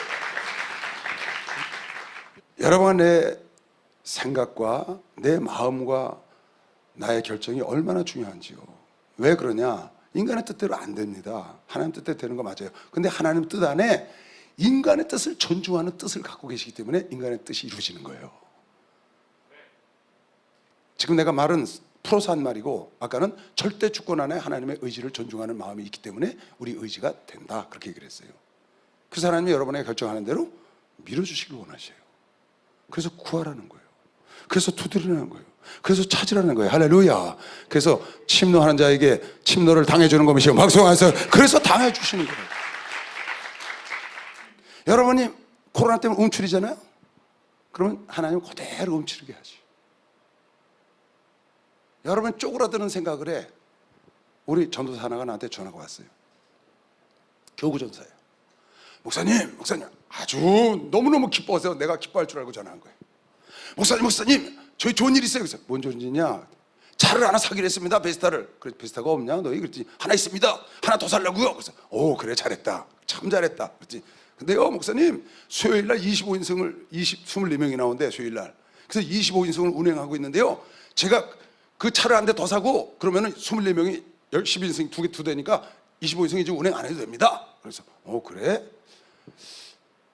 여러분 내 생각과 내 마음과 나의 결정이 얼마나 중요한지요. 왜 그러냐? 인간의 뜻대로 안 됩니다. 하나님 뜻대로 되는 거 맞아요. 근데 하나님 뜻 안에 인간의 뜻을 존중하는 뜻을 갖고 계시기 때문에 인간의 뜻이 이루어지는 거예요. 지금 내가 말은 풀어서 한 말이고 아까는 절대 주권 안에 하나님의 의지를 존중하는 마음이 있기 때문에 우리 의지가 된다 그렇게 얘기를 했어요. 그래서 하나님이 여러분에게 결정하는 대로 밀어주시길 원하셔요. 그래서 구하라는 거예요. 그래서 두드리라는 거예요. 그래서 찾으라는 거예요. 할렐루야. 그래서 침노하는 자에게 침노를 당해주는 것이요. 박수하면서 그래서 당해주시는 거예요. 여러분이 코로나 때문에 움츠리잖아요. 그러면 하나님 그대로 움츠리게 하죠. 여러분 쪼그라드는 생각을 해. 우리 전도사 하나가 나한테 전화가 왔어요. 교구전사예요. 목사님 아주 너무너무 기뻐서 내가 기뻐할 줄 알고 전화한 거예요. 목사님, 저희 좋은 일 있어요. 그래서 뭔 좋은 일이냐? 차를 하나 사기로 했습니다. 베스타를. 그래, 베스타가 없냐 너희? 그랬더니 하나 있습니다. 하나 더 살려고요. 그래서 오, 그래, 잘했다, 참 잘했다. 그랬더니 근데요 목사님, 수요일 날 25인승을 24명이 나오는데 수요일 날, 그래서 25인승을 운행하고 있는데요, 제가 그 차를 한 대 더 사고 그러면은 24명이 12인승 두 대니까 25인승이 지금 운행 안 해도 됩니다. 그래서 그래?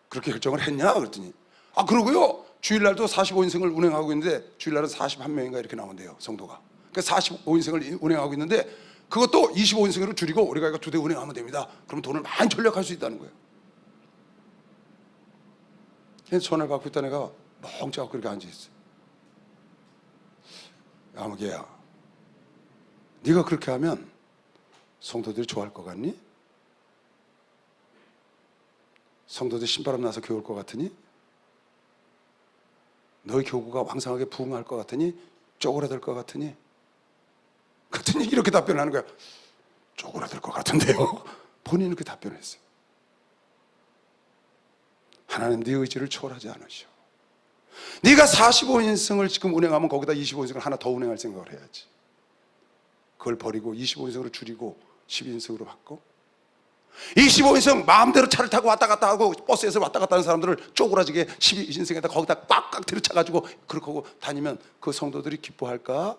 그렇게 결정을 했냐? 그랬더니 그러고요, 주일날도 45인승을 운행하고 있는데 주일날은 41명인가 이렇게 나온대요, 성도가. 그러니까 45인승을 운행하고 있는데 그것도 25인승으로 줄이고 우리가 이거 두 대 운행하면 됩니다. 그럼 돈을 많이 절약할 수 있다는 거예요. 그래서 전화를 받고 있던 애가 멍청하고 그렇게 앉아있어요. 야, 무개야, 네가 그렇게 하면 성도들이 좋아할 것 같니? 성도들 신바람 나서 겨울 것 같으니? 너희 교구가 왕성하게 부흥할 것 같으니? 쪼그라들 것 같으니? 그랬더니 이렇게 답변하는 거야. 쪼그라들 것 같은데요. 본인은 그렇게 답변했어요. 하나님 네 의지를 초월하지 않으시오. 네가 45인승을 지금 운행하면 거기다 25인승을 하나 더 운행할 생각을 해야지. 그걸 버리고 25인승으로 줄이고 12인승으로 바꿔? 25인승 마음대로 차를 타고 왔다 갔다 하고 버스에서 왔다 갔다 하는 사람들을 쪼그라지게 12인승에다 거기다 꽉꽉 들이차가지고 그렇게 하고 다니면 그 성도들이 기뻐할까?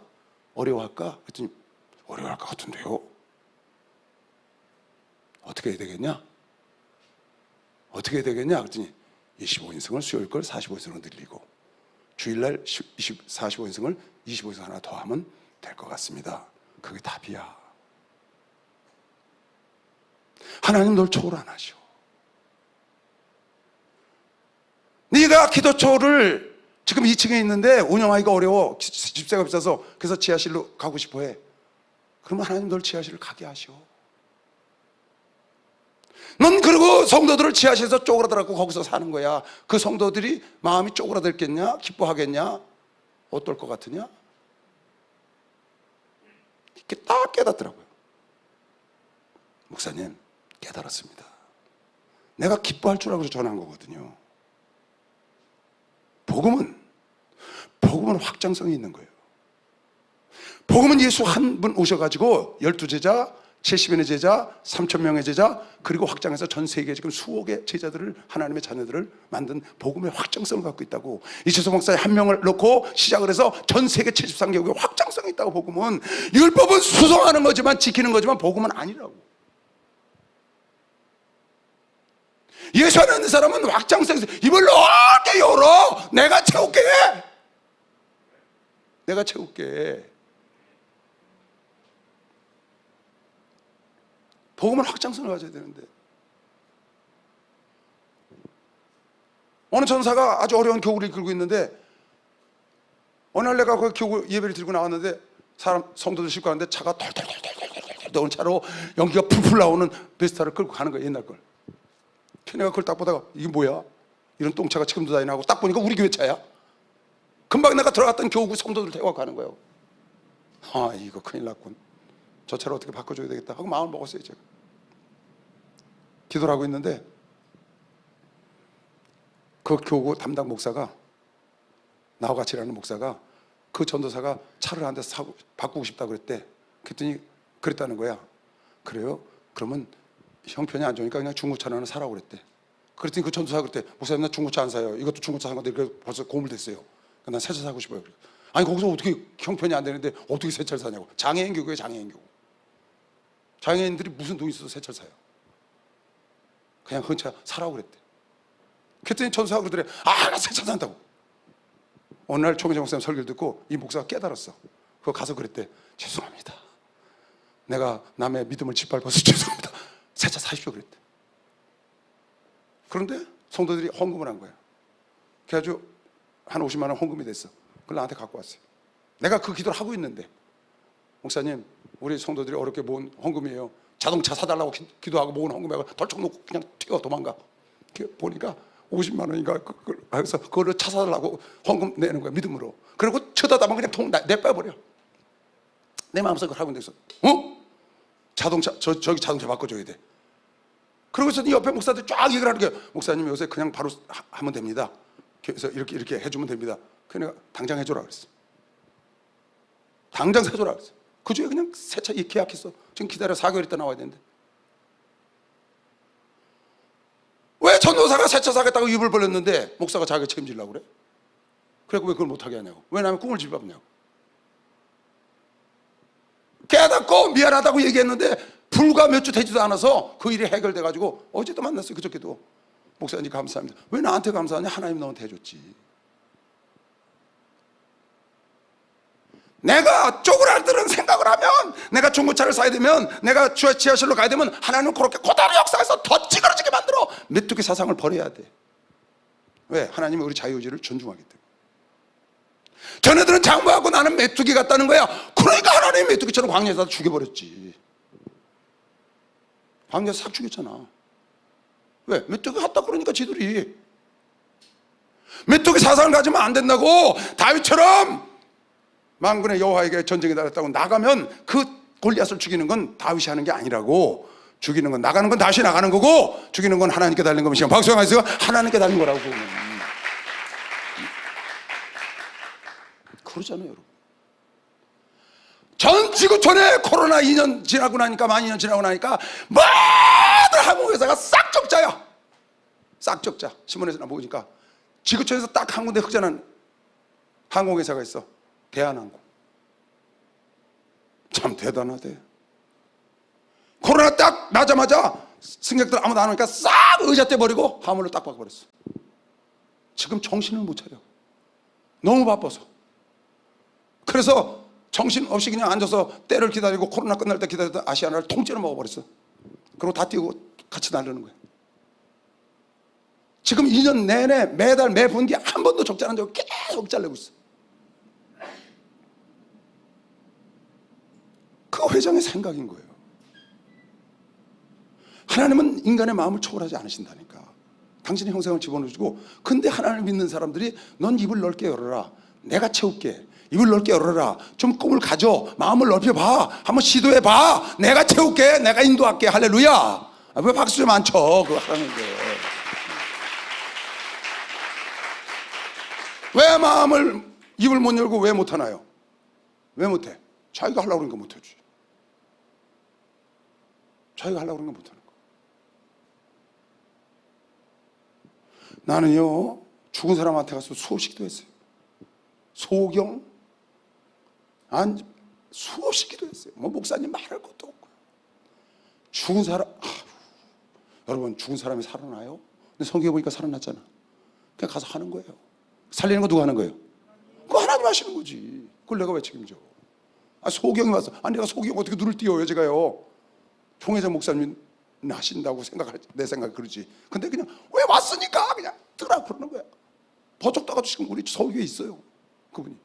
어려워할까? 그랬더니 어려워할 것 같은데요. 어떻게 해야 되겠냐? 어떻게 해야 되겠냐? 그랬더니 25인승을 수요일 걸 45인승으로 늘리고 주일날 45인승을 25인승 하나 더 하면 될 것 같습니다. 그게 답이야. 하나님 널 초월하시오. 네가 기도초를 지금 2층에 있는데 운영하기가 어려워, 집세가 비싸서. 그래서 지하실로 가고 싶어해. 그러면 하나님 널 지하실을 가게 하시오. 넌 그리고 성도들을 지하실에서 쪼그라들고 거기서 사는 거야. 그 성도들이 마음이 쪼그라들겠냐? 기뻐하겠냐? 어떨 것 같으냐? 이렇게 딱 깨닫더라고요. 목사님, 깨달았습니다. 내가 기뻐할 줄 알고 전화한 거거든요. 복음은 확장성이 있는 거예요. 복음은 예수 한 분 오셔가지고 12제자, 70인의 제자, 3,000명의 제자, 그리고 확장해서 전 세계에 지금 수억의 제자들을, 하나님의 자녀들을 만든 복음의 확장성을 갖고 있다고. 이철성 목사의 한 명을 놓고 시작을 해서 전 세계 73개국에 확장성이 있다고. 복음은, 율법은 수송하는 거지만, 지키는 거지만 복음은 아니라고. 예수 안에 있는 사람은 확장성에서 입을 넓게 열어. 내가 채울게. 내가 채울게. 복음은 확장성을 가져야 되는데, 어느 전사가 아주 어려운 교구를 이끌고 있는데 어느 날 내가 그 교구 예배를 들고 나왔는데 성도들 싣고 가는데 차가 덜덜덜덜덜 더운 차로 연기가 풀풀 나오는 베스타를 끌고 가는 거야, 옛날 걸. 내가 그걸 딱 보다가 이게 뭐야? 이런 똥차가 지금도 다니나 하고 딱 보니까 우리 교회 차야. 금방 내가 들어갔던 교구 성도들 태워가고 가는 거예요. 이거 큰일 났군. 저 차를 어떻게 바꿔줘야 되겠다 하고 마음을 먹었어요. 제가 기도를 하고 있는데 그 교구 담당 목사가, 나와 같이 일하는 목사가, 그 전도사가 차를 한 대 사고 바꾸고 싶다 그랬대. 그랬더니 그랬다는 거야. 그래요? 그러면 형편이 안 좋으니까 그냥 중고차 하나 사라고 그랬대. 그랬더니 그 전도사가 그랬대. 목사님, 나 중고차 안 사요. 이것도 중고차 산 건데 벌써 고물됐어요. 난 새 차 사고 싶어요. 아니, 거기서 어떻게 형편이 안 되는데 어떻게 새 차를 사냐고. 장애인 교구에 장애인 교구. 장애인들이 무슨 돈이 있어서 새 차를 사요. 그냥 그 차 사라고 그랬대. 그랬더니 전도사가 그러더래. 나 새 차 산다고. 어느 날 총회장 목사님 설교를 듣고 이 목사가 깨달았어. 그거 가서 그랬대. 죄송합니다. 내가 남의 믿음을 짓밟아서 죄송합니다. 새 차 사십시오 그랬대. 그런데 성도들이 헌금을 한 거야. 그래가지고 한 50만 원 헌금이 됐어. 그걸 나한테 갖고 왔어요. 내가 그 기도를 하고 있는데, 목사님, 우리 성도들이 어렵게 모은 헌금이에요. 자동차 사달라고 기도하고 모은 헌금하고 덜쩍 놓고 그냥 튀어 도망가. 보니까 50만 원인가 그래서 그거를 차 사달라고 헌금 내는 거야, 믿음으로. 그리고 쳐다다만 그냥 통 내빼버려. 내 마음속에 그걸 하고 있는데, 자동차 저기 자동차 바꿔줘야 돼. 그러고서 옆에 목사들 쫙 얘기를 하는 게, 목사님 요새 그냥 바로 하면 됩니다. 그래서 이렇게 해주면 됩니다. 그래서 내가 당장 해줘라 그랬어. 당장 해줘라 그랬어. 그 주에 그냥 새 차 계약했어. 지금 기다려 4개월 있다 나와야 되는데. 왜 전도사가 새 차 사겠다고 입을 벌렸는데 목사가 자기가 책임지려고 그래? 그래서 왜 그걸 못하게 하냐고. 왜냐하면 꿈을 집어봤냐고. 깨닫고 미안하다고 얘기했는데 불과 몇 주 되지도 않아서 그 일이 해결돼가지고 어제도 만났어요. 그저께도. 목사님 감사합니다. 왜 나한테 감사하냐? 하나님 너한테 해줬지. 내가 쪼그라드는 생각을 하면, 내가 중고차를 사야 되면, 내가 지하실로 가야 되면 하나님은 그렇게 고다리 역사에서 더 찌그러지게 만들어 메뚜기 사상을 버려야 돼. 왜? 하나님은 우리 자유의지를 존중하기 때문에. 전애들은 장부하고 나는 메뚜기 같다는 거야. 그러니까 하나님이 메뚜기처럼 광야에서 죽여버렸지. 광야에서 싹 죽였잖아. 왜? 메뚜기 같다 그러니까 지들이. 메뚜기 사상을 가지면 안 된다고. 다윗처럼 만군의 여호와에게 전쟁에 나갔다고 나가면 그 골리앗을 죽이는 건 다윗이 하는 게 아니라고. 죽이는 건, 나가는 건 다시 나가는 거고, 죽이는 건 하나님께 달린 거면, 박수영하세요. 하나님께 달린 거라고. 그러잖아요, 여러분. 전 지구촌에 코로나 2년 지나고 나니까, 만 2년 지나고 나니까 모든 항공회사가 싹 적자야. 싹 적자. 신문에서 나 보니까 지구촌에서 딱 한 군데 흑자난 항공회사가 있어. 대한항공. 참 대단하대. 코로나 딱 나자마자 승객들 아무도 안 오니까 싹 의자 떼버리고 화물로 딱 박아버렸어. 지금 정신을 못 차려. 너무 바빠서. 그래서 정신없이 그냥 앉아서 때를 기다리고 코로나 끝날 때 기다렸던 아시아나를 통째로 먹어버렸어. 그리고 다 띄우고 같이 날르는 거야. 지금 2년 내내 매달 매 분기 한 번도 적자 안 적고 계속 잘내고 있어. 그 회장의 생각인 거예요. 하나님은 인간의 마음을 초월하지 않으신다니까. 당신의 형상을 집어넣어주고, 근데 하나님을 믿는 사람들이 넌 입을 넓게 열어라. 내가 채울게. 입을 넓게 열어라. 좀 꿈을 가져. 마음을 넓혀봐. 한번 시도해봐. 내가 채울게. 내가 인도할게. 할렐루야. 왜 박수 좀 안 쳐? 그거 하라는데. 왜 입을 못 열고 왜 못하나요? 왜 못해? 자기가 하려고 그러니까 못해주지. 자기가 하려고 그러니까 못하는 거야. 나는요, 죽은 사람한테 가서 수없이 기도했어요. 소경, 수없이 기도했어요. 뭐 목사님 말할 것도 없고. 죽은 사람, 여러분, 죽은 사람이 살아나요? 근데 성경에 보니까 살아났잖아. 그냥 가서 하는 거예요. 살리는 거 누가 하는 거예요? 그거 하나님 하시는 거지. 그걸 내가 왜 책임져? 소경이 왔어. 내가 소경 어떻게 눈을 띄워요, 제가요? 총회장 목사님 하신다고 내 생각이 그러지. 근데 그냥 왜 왔으니까 그냥 뜨라 그러는 거야. 버쩍 떠가지고 지금 우리 서울에 있어요, 그분이.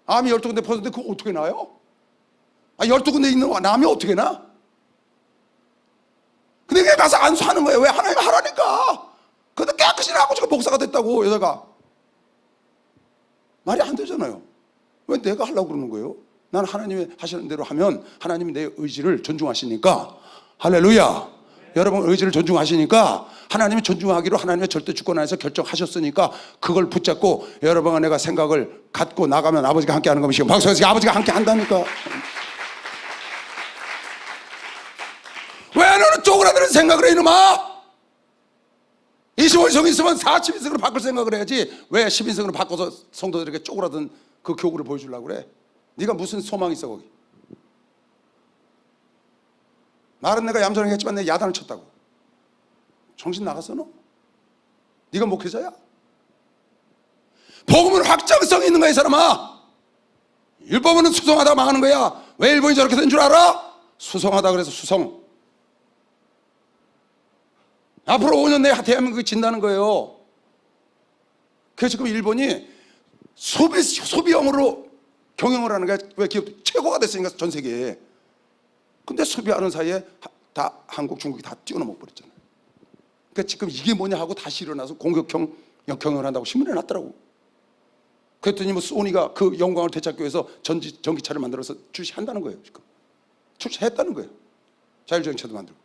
암이 12군데 퍼졌는데 그거 어떻게 나요? 12군데 있는 암이 어떻게 나? 근데 그냥 가서 안수하는 거예요. 왜? 하나님 하라니까. 근데 깨끗이 나고 지금 목사가 됐다고, 여자가. 말이 안 되잖아요. 왜 내가 하려고 그러는 거예요? 나는 하나님이 하시는 대로 하면 하나님이 내 의지를 존중하시니까. 할렐루야. 여러분 의지를 존중하시니까, 하나님이 존중하기로 하나님의 절대 주권 안에서 결정하셨으니까 그걸 붙잡고 여러분과 내가 생각을 갖고 나가면 아버지가 함께 하는 것이고, 박수해서 아버지가 함께 한다니까. 왜 너는 쪼그라드는 생각을 해, 이놈아? 25인승 있으면 40인승으로 바꿀 생각을 해야지. 왜 10인승으로 바꿔서 성도들에게 쪼그라든 그 교구를 보여주려고 그래? 네가 무슨 소망이 있어 거기? 말은 내가 얌전하게 했지만 내가 야단을 쳤다고. 정신 나갔어 너? 네가 목회자야? 복음은 확장성이 있는 거야, 이 사람아. 율법은 수성하다 망하는 거야. 왜 일본이 저렇게 된 줄 알아? 수성하다 그래서 수성. 앞으로 5년 내에 대한민국이 진다는 거예요. 그래서 지금 일본이 소비형으로 경영을 하는 거야. 왜? 기업 최고가 됐으니까 전 세계에. 근데 소비하는 사이에 다 한국, 중국이 다 뛰어넘어 버렸잖아요. 그러니까 지금 이게 뭐냐 하고 다시 일어나서 공격형 역경영을 한다고 신문에 났더라고. 그랬더니 뭐 소니가 그 영광을 되찾기 위해서 전기차를 만들어서 출시한다는 거예요. 지금 출시했다는 거예요. 자율주행차도 만들고.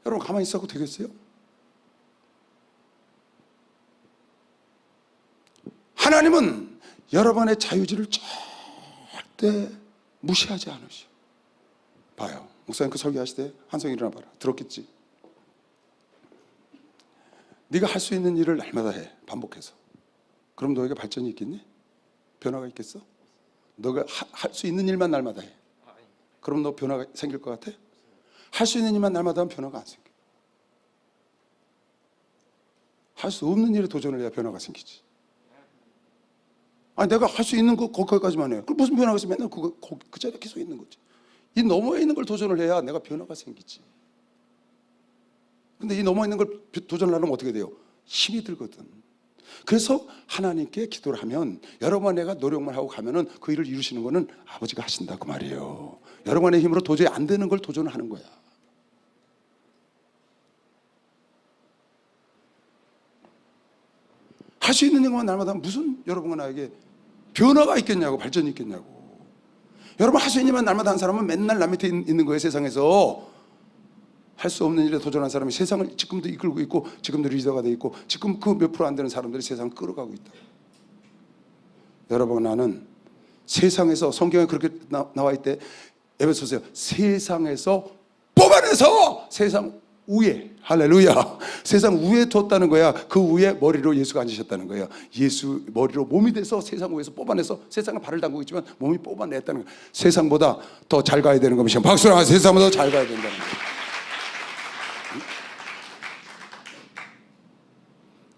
여러분 가만히 있어도 되겠어요? 하나님은 여러분의 자유지를 절대 무시하지 않으셔. 봐요. 목사님 그 설교하실 때 한성이 일어나 봐라. 들었겠지? 네가 할 수 있는 일을 날마다 해. 반복해서. 그럼 너에게 발전이 있겠니? 변화가 있겠어? 너가 할 수 있는 일만 날마다 해. 그럼 너 변화가 생길 것 같아? 할 수 있는 일만 날마다 하면 변화가 안 생겨. 할 수 없는 일에 도전을 해야 변화가 생기지. 아니 내가 할 수 있는 거 거기까지만 해. 그럼 무슨 변화가 있어? 맨날 그 자리에 계속 있는 거지. 이 너머에 있는 걸 도전을 해야 내가 변화가 생기지. 근데 이 너머에 있는 걸 도전을 하려면 어떻게 돼요? 힘이 들거든. 그래서 하나님께 기도를 하면 여러분과 내가 노력만 하고 가면은 그 일을 이루시는 거는 아버지가 하신다 그 말이에요. 여러분의 힘으로 도저히 안 되는 걸 도전을 하는 거야. 할 수 있는 것만 날마다 무슨 여러분과 나에게 변화가 있겠냐고, 발전이 있겠냐고. 여러분 할 수 있는 것만 날마다 한 사람은 맨날 남 밑에 있는 거예요. 세상에서 할 수 없는 일에 도전한 사람이 세상을 지금도 이끌고 있고 지금도 리더가 돼 있고 지금 그 몇 프로 안 되는 사람들이 세상을 끌어가고 있다. 여러분 나는 세상에서 성경에 그렇게 나와 있대. 에베소서에 세상에서 뽑아내서 세상 위에, 할렐루야, 세상 위에 뒀다는 거야. 그 위에 머리로 예수가 앉으셨다는 거야. 예수 머리로 몸이 돼서 세상 위에서 뽑아내서 세상을 발을 담그고 있지만 몸이 뽑아냈다는 거야. 세상보다 더 잘 가야 되는 겁니다. 박수로 하세요. 세상보다 더 잘 가야 된다는 거야.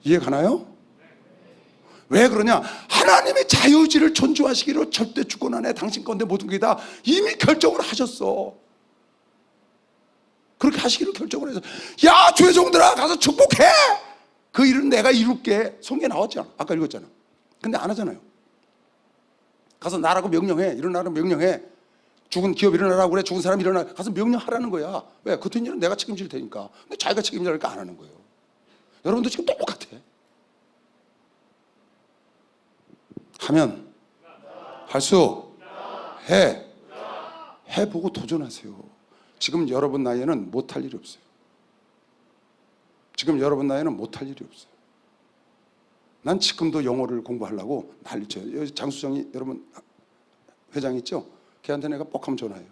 이해 가나요? 왜 그러냐? 하나님의 자유의지를 존중하시기로 절대 주권 안에 당신 건데 모든 게 다 이미 결정을 하셨어. 그렇게 하시기로 결정을 해서 야 주의 종들아 가서 축복해. 그 일은 내가 이룰게. 성경에 나왔잖아. 아까 읽었잖아. 근데 안 하잖아요. 가서 나라고 명령해. 일어나라고 명령해. 죽은 기업 일어나라고 그래. 죽은 사람 일어나. 가서 명령하라는 거야. 왜? 그 뒷 일은 내가 책임질 테니까. 근데 자기가 책임지니까 안 하는 거예요. 여러분도 지금 똑같아. 하면 할 수 해보고 도전하세요. 지금 여러분 나이에는 못할 일이 없어요. 지금 여러분 나이에는 못할 일이 없어요. 난 지금도 영어를 공부하려고 난리쳐요. 장수정이 여러분 회장 있죠? 걔한테 내가 뻑하면 전화해요.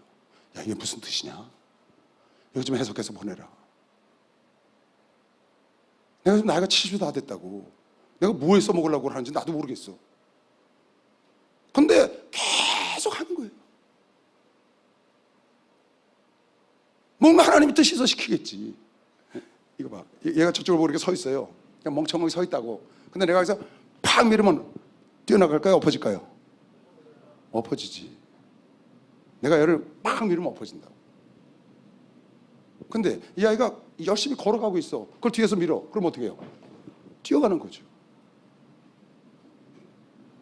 야 이게 무슨 뜻이냐? 이거 좀 해석해서 보내라. 내가 지금 나이가 70이 다 됐다고. 내가 뭐에 써먹으려고 하는지 나도 모르겠어. 근데 계속 하는 거예요. 뭔가 하나님이 뜻이서 시키겠지. 이거 봐. 얘가 저쪽을 보고 이렇게 서 있어요. 그냥 멍청하게 서 있다고. 근데 내가 여기서 팍 밀으면 뛰어나갈까요? 엎어질까요? 엎어지지. 내가 얘를 팍 밀으면 엎어진다고. 근데 이 아이가 열심히 걸어가고 있어. 그걸 뒤에서 밀어. 그럼 어떻게 해요? 뛰어가는 거죠.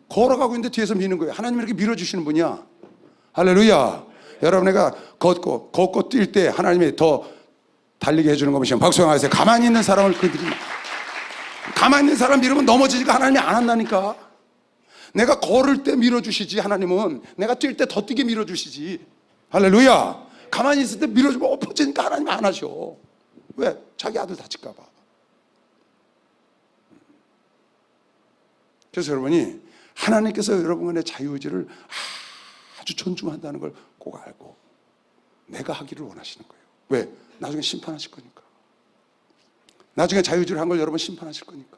걸어가고 있는데 뒤에서 미는 거예요. 하나님이 이렇게 밀어주시는 분이야. 할렐루야. 여러분 내가 걷고 뛸 때 하나님이 더 달리게 해주는 것이면 박수하세요. 가만히 있는 사람을 그들이 가만히 있는 사람 밀으면 넘어지니까 하나님이 안 한다니까. 내가 걸을 때 밀어주시지. 하나님은 내가 뛸 때 더 뛰게 밀어주시지. 할렐루야. 가만히 있을 때 밀어주면 엎어지니까 하나님이 안 하셔. 왜? 자기 아들 다칠까 봐. 그래서 여러분이 하나님께서 여러분의 자유의지를 아주 존중한다는 걸 꼭 알고 내가 하기를 원하시는 거예요. 왜? 나중에 심판하실 거니까. 나중에 자유의지를 한 걸 여러분 심판하실 거니까.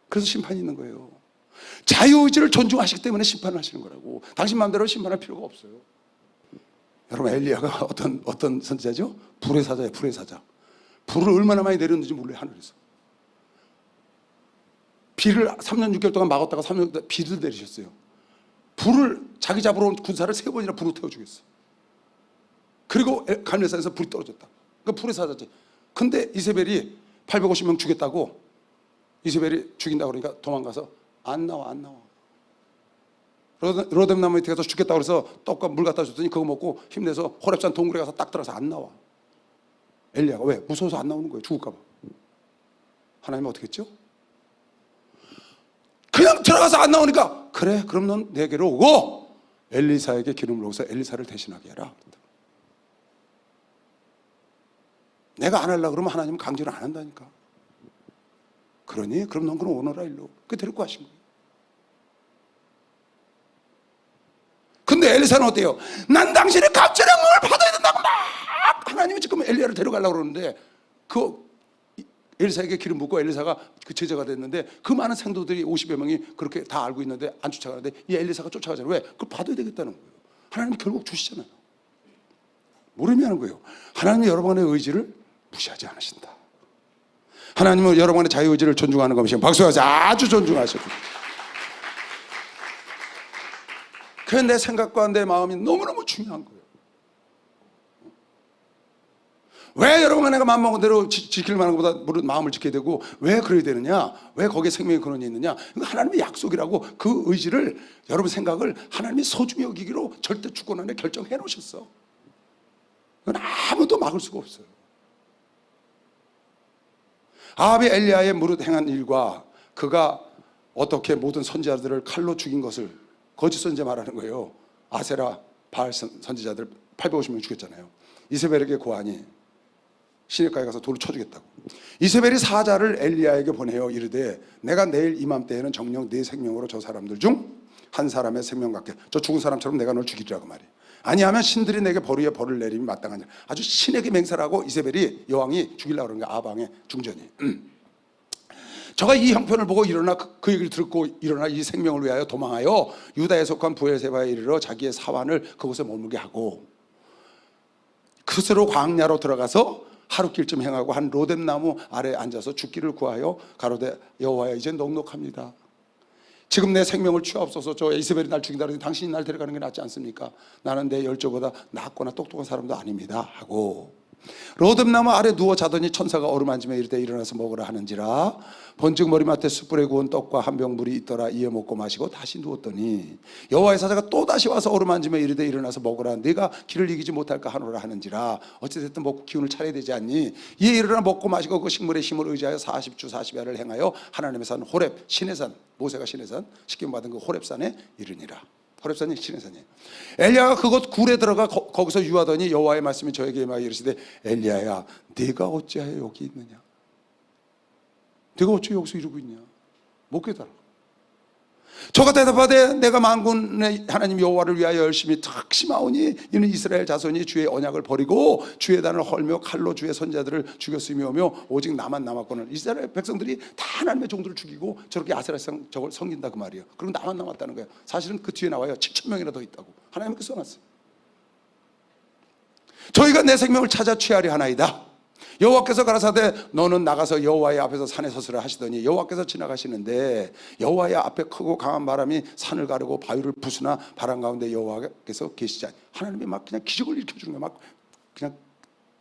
그래서 심판이 있는 거예요. 자유의지를 존중하시기 때문에 심판을 하시는 거라고. 당신 마음대로 심판할 필요가 없어요. 여러분 엘리야가 어떤 선지자죠? 불의 사자예요. 불의 사자. 불을 얼마나 많이 내렸는지 몰라요. 하늘에서. 비를 3년 6개월 동안 막았다가 3년 동안 비를 내리셨어요. 불을 자기 잡으러 온 군사를 3번이나 불로 태워 죽였어. 그리고 갈멜산에서 불이 떨어졌다. 그러니까 불의 사자지. 근데 이세벨이 850명 죽였다고 이세벨이 죽인다고 그러니까 도망가서 안 나와. 로뎀나무 밑에 가서 죽겠다고 그래서 떡과 물 갖다 줬더니 그거 먹고 힘내서 호렙산 동굴에 가서 딱 들어가서 안 나와. 엘리야가 왜? 무서워서 안 나오는 거예요. 죽을까 봐. 하나님은 어떻게 했죠? 그냥 들어가서 안 나오니까 그래 그럼 넌 내게로 오고 엘리사에게 기름을 부어서 엘리사를 대신하게 해라. 내가 안 하려고 그러면 하나님은 강제로 안 한다니까. 그러니? 그럼 넌 그럼 오너라 일로. 그 데리고 가신 거예요. 근데 엘리사는 어때요? 난 당신의 갑절의 응을 받아야 된다고 막 하나님이 지금 엘리야를 데려가려고 그러는데 그 엘리사에게 기름 붓고 엘리사가 그 제자가 됐는데 그 많은 생도들이 50여 명이 그렇게 다 알고 있는데 안 쫓아가는데 이 엘리사가 쫓아가잖아요. 왜? 그걸 받아야 되겠다는 거예요. 하나님이 결국 주시잖아요. 모르면 하는 거예요. 하나님이 여러분의 의지를 무시하지 않으신다. 하나님은 여러분의 자유의지를 존중하는 것이고 박수하세요. 아주 존중하셔도. 그게 내 생각과 내 마음이 너무너무 중요한 거예요. 왜 여러분과 내가 마음먹은 대로 지킬 만한 것보다 마음을 지켜야 되고 왜 그래야 되느냐? 왜 거기에 생명의 근원이 있느냐? 하나님의 약속이라고 그 의지를 여러분 생각을 하나님이 소중히 여기기로 절대 주권안에 결정해 놓으셨어. 그건 아무도 막을 수가 없어요. 아합이 엘리야의 무릇 행한 일과 그가 어떻게 모든 선지자들을 칼로 죽인 것을 거짓 선지자 말하는 거예요. 아세라 바알 선지자들 850명 죽였잖아요. 이세벨에게 고하니 시내가에 가서 돌을 쳐주겠다고. 이세벨이 사자를 엘리야에게 보내어 이르되 내가 내일 이맘때에는 정녕 네 생명으로 저 사람들 중 한 사람의 생명 같게 저 죽은 사람처럼 내가 널 죽이리라고 말이에요. 아니하면 신들이 내게 벌 위에 벌을 내림이 마땅하냐. 아주 신에게 맹세하고 이세벨이 여왕이 죽이려고 그러는 거야. 아방의 중전이. 저가 이 형편을 보고 일어나 그 얘기를 듣고 일어나 이 생명을 위하여 도망하여 유다에 속한 부엘세바에 이르러 자기의 사환을 그곳에 머물게 하고 그스로 광야로 들어가서 하루길쯤 행하고 한 로뎀나무 아래 앉아서 죽기를 구하여 가로되 여호와여 이제 넉넉합니다. 지금 내 생명을 취하옵소서. 저 이세벨이 날 죽인다 그러니 당신이 날 데려가는 게 낫지 않습니까? 나는 내 열조보다 낫거나 똑똑한 사람도 아닙니다 하고 로뎀나무 아래 누워 자더니 천사가 어루만지며 이르되 일어나서 먹으라 하는지라 번즉 머리맡에 숯불에 구운 떡과 한 병 물이 있더라. 이에 먹고 마시고 다시 누웠더니 여호와의 사자가 또 다시 와서 어루만지며 이르되 일어나서 먹으라. 네가 길을 이기지 못할까 하노라 하는지라. 어찌됐든 먹고 기운을 차려야 되지 않니? 이에 일어나 먹고 마시고 그 식물의 힘을 의지하여 40주 40야를 행하여 하나님의 산 호렙 신의 산 모세가 신의 산 시킴 받은 그 호렙산에 이르니라. 호렙산이 신의 산이에요. 엘리야가 그곳 굴에 들어가 거기서 유하더니 여호와의 말씀이 저에게 임하여 이르시되 엘리야야 네가 어찌하여 여기 있느냐? 네가 어찌 여기서 이러고 있냐? 못 깨달아. 저가 대답하되 내가 만군의 하나님 여호와를 위하여 열심히 특심하오니 이는 이스라엘 자손이 주의 언약을 버리고 주의 단을 헐며 칼로 주의 선자들을 죽였으며 오직 나만 남았거늘. 이스라엘 백성들이 다 하나님의 종들을 죽이고 저렇게 아세라상 저걸 섬긴다 그 말이에요. 그리고 나만 남았다는 거예요. 사실은 그 뒤에 나와요. 7,000명이나 더 있다고 하나님께 써놨어요. 저희가 내 생명을 찾아 취하리 하나이다. 여호와께서 가라사대 너는 나가서 여호와의 앞에서 산에 서서라 하시더니 여호와께서 지나가시는데 여호와의 앞에 크고 강한 바람이 산을 가르고 바위를 부수나 바람 가운데 여호와께서 계시지 않니. 하나님이 막 그냥 기적을 일으켜주는 거야. 막 그냥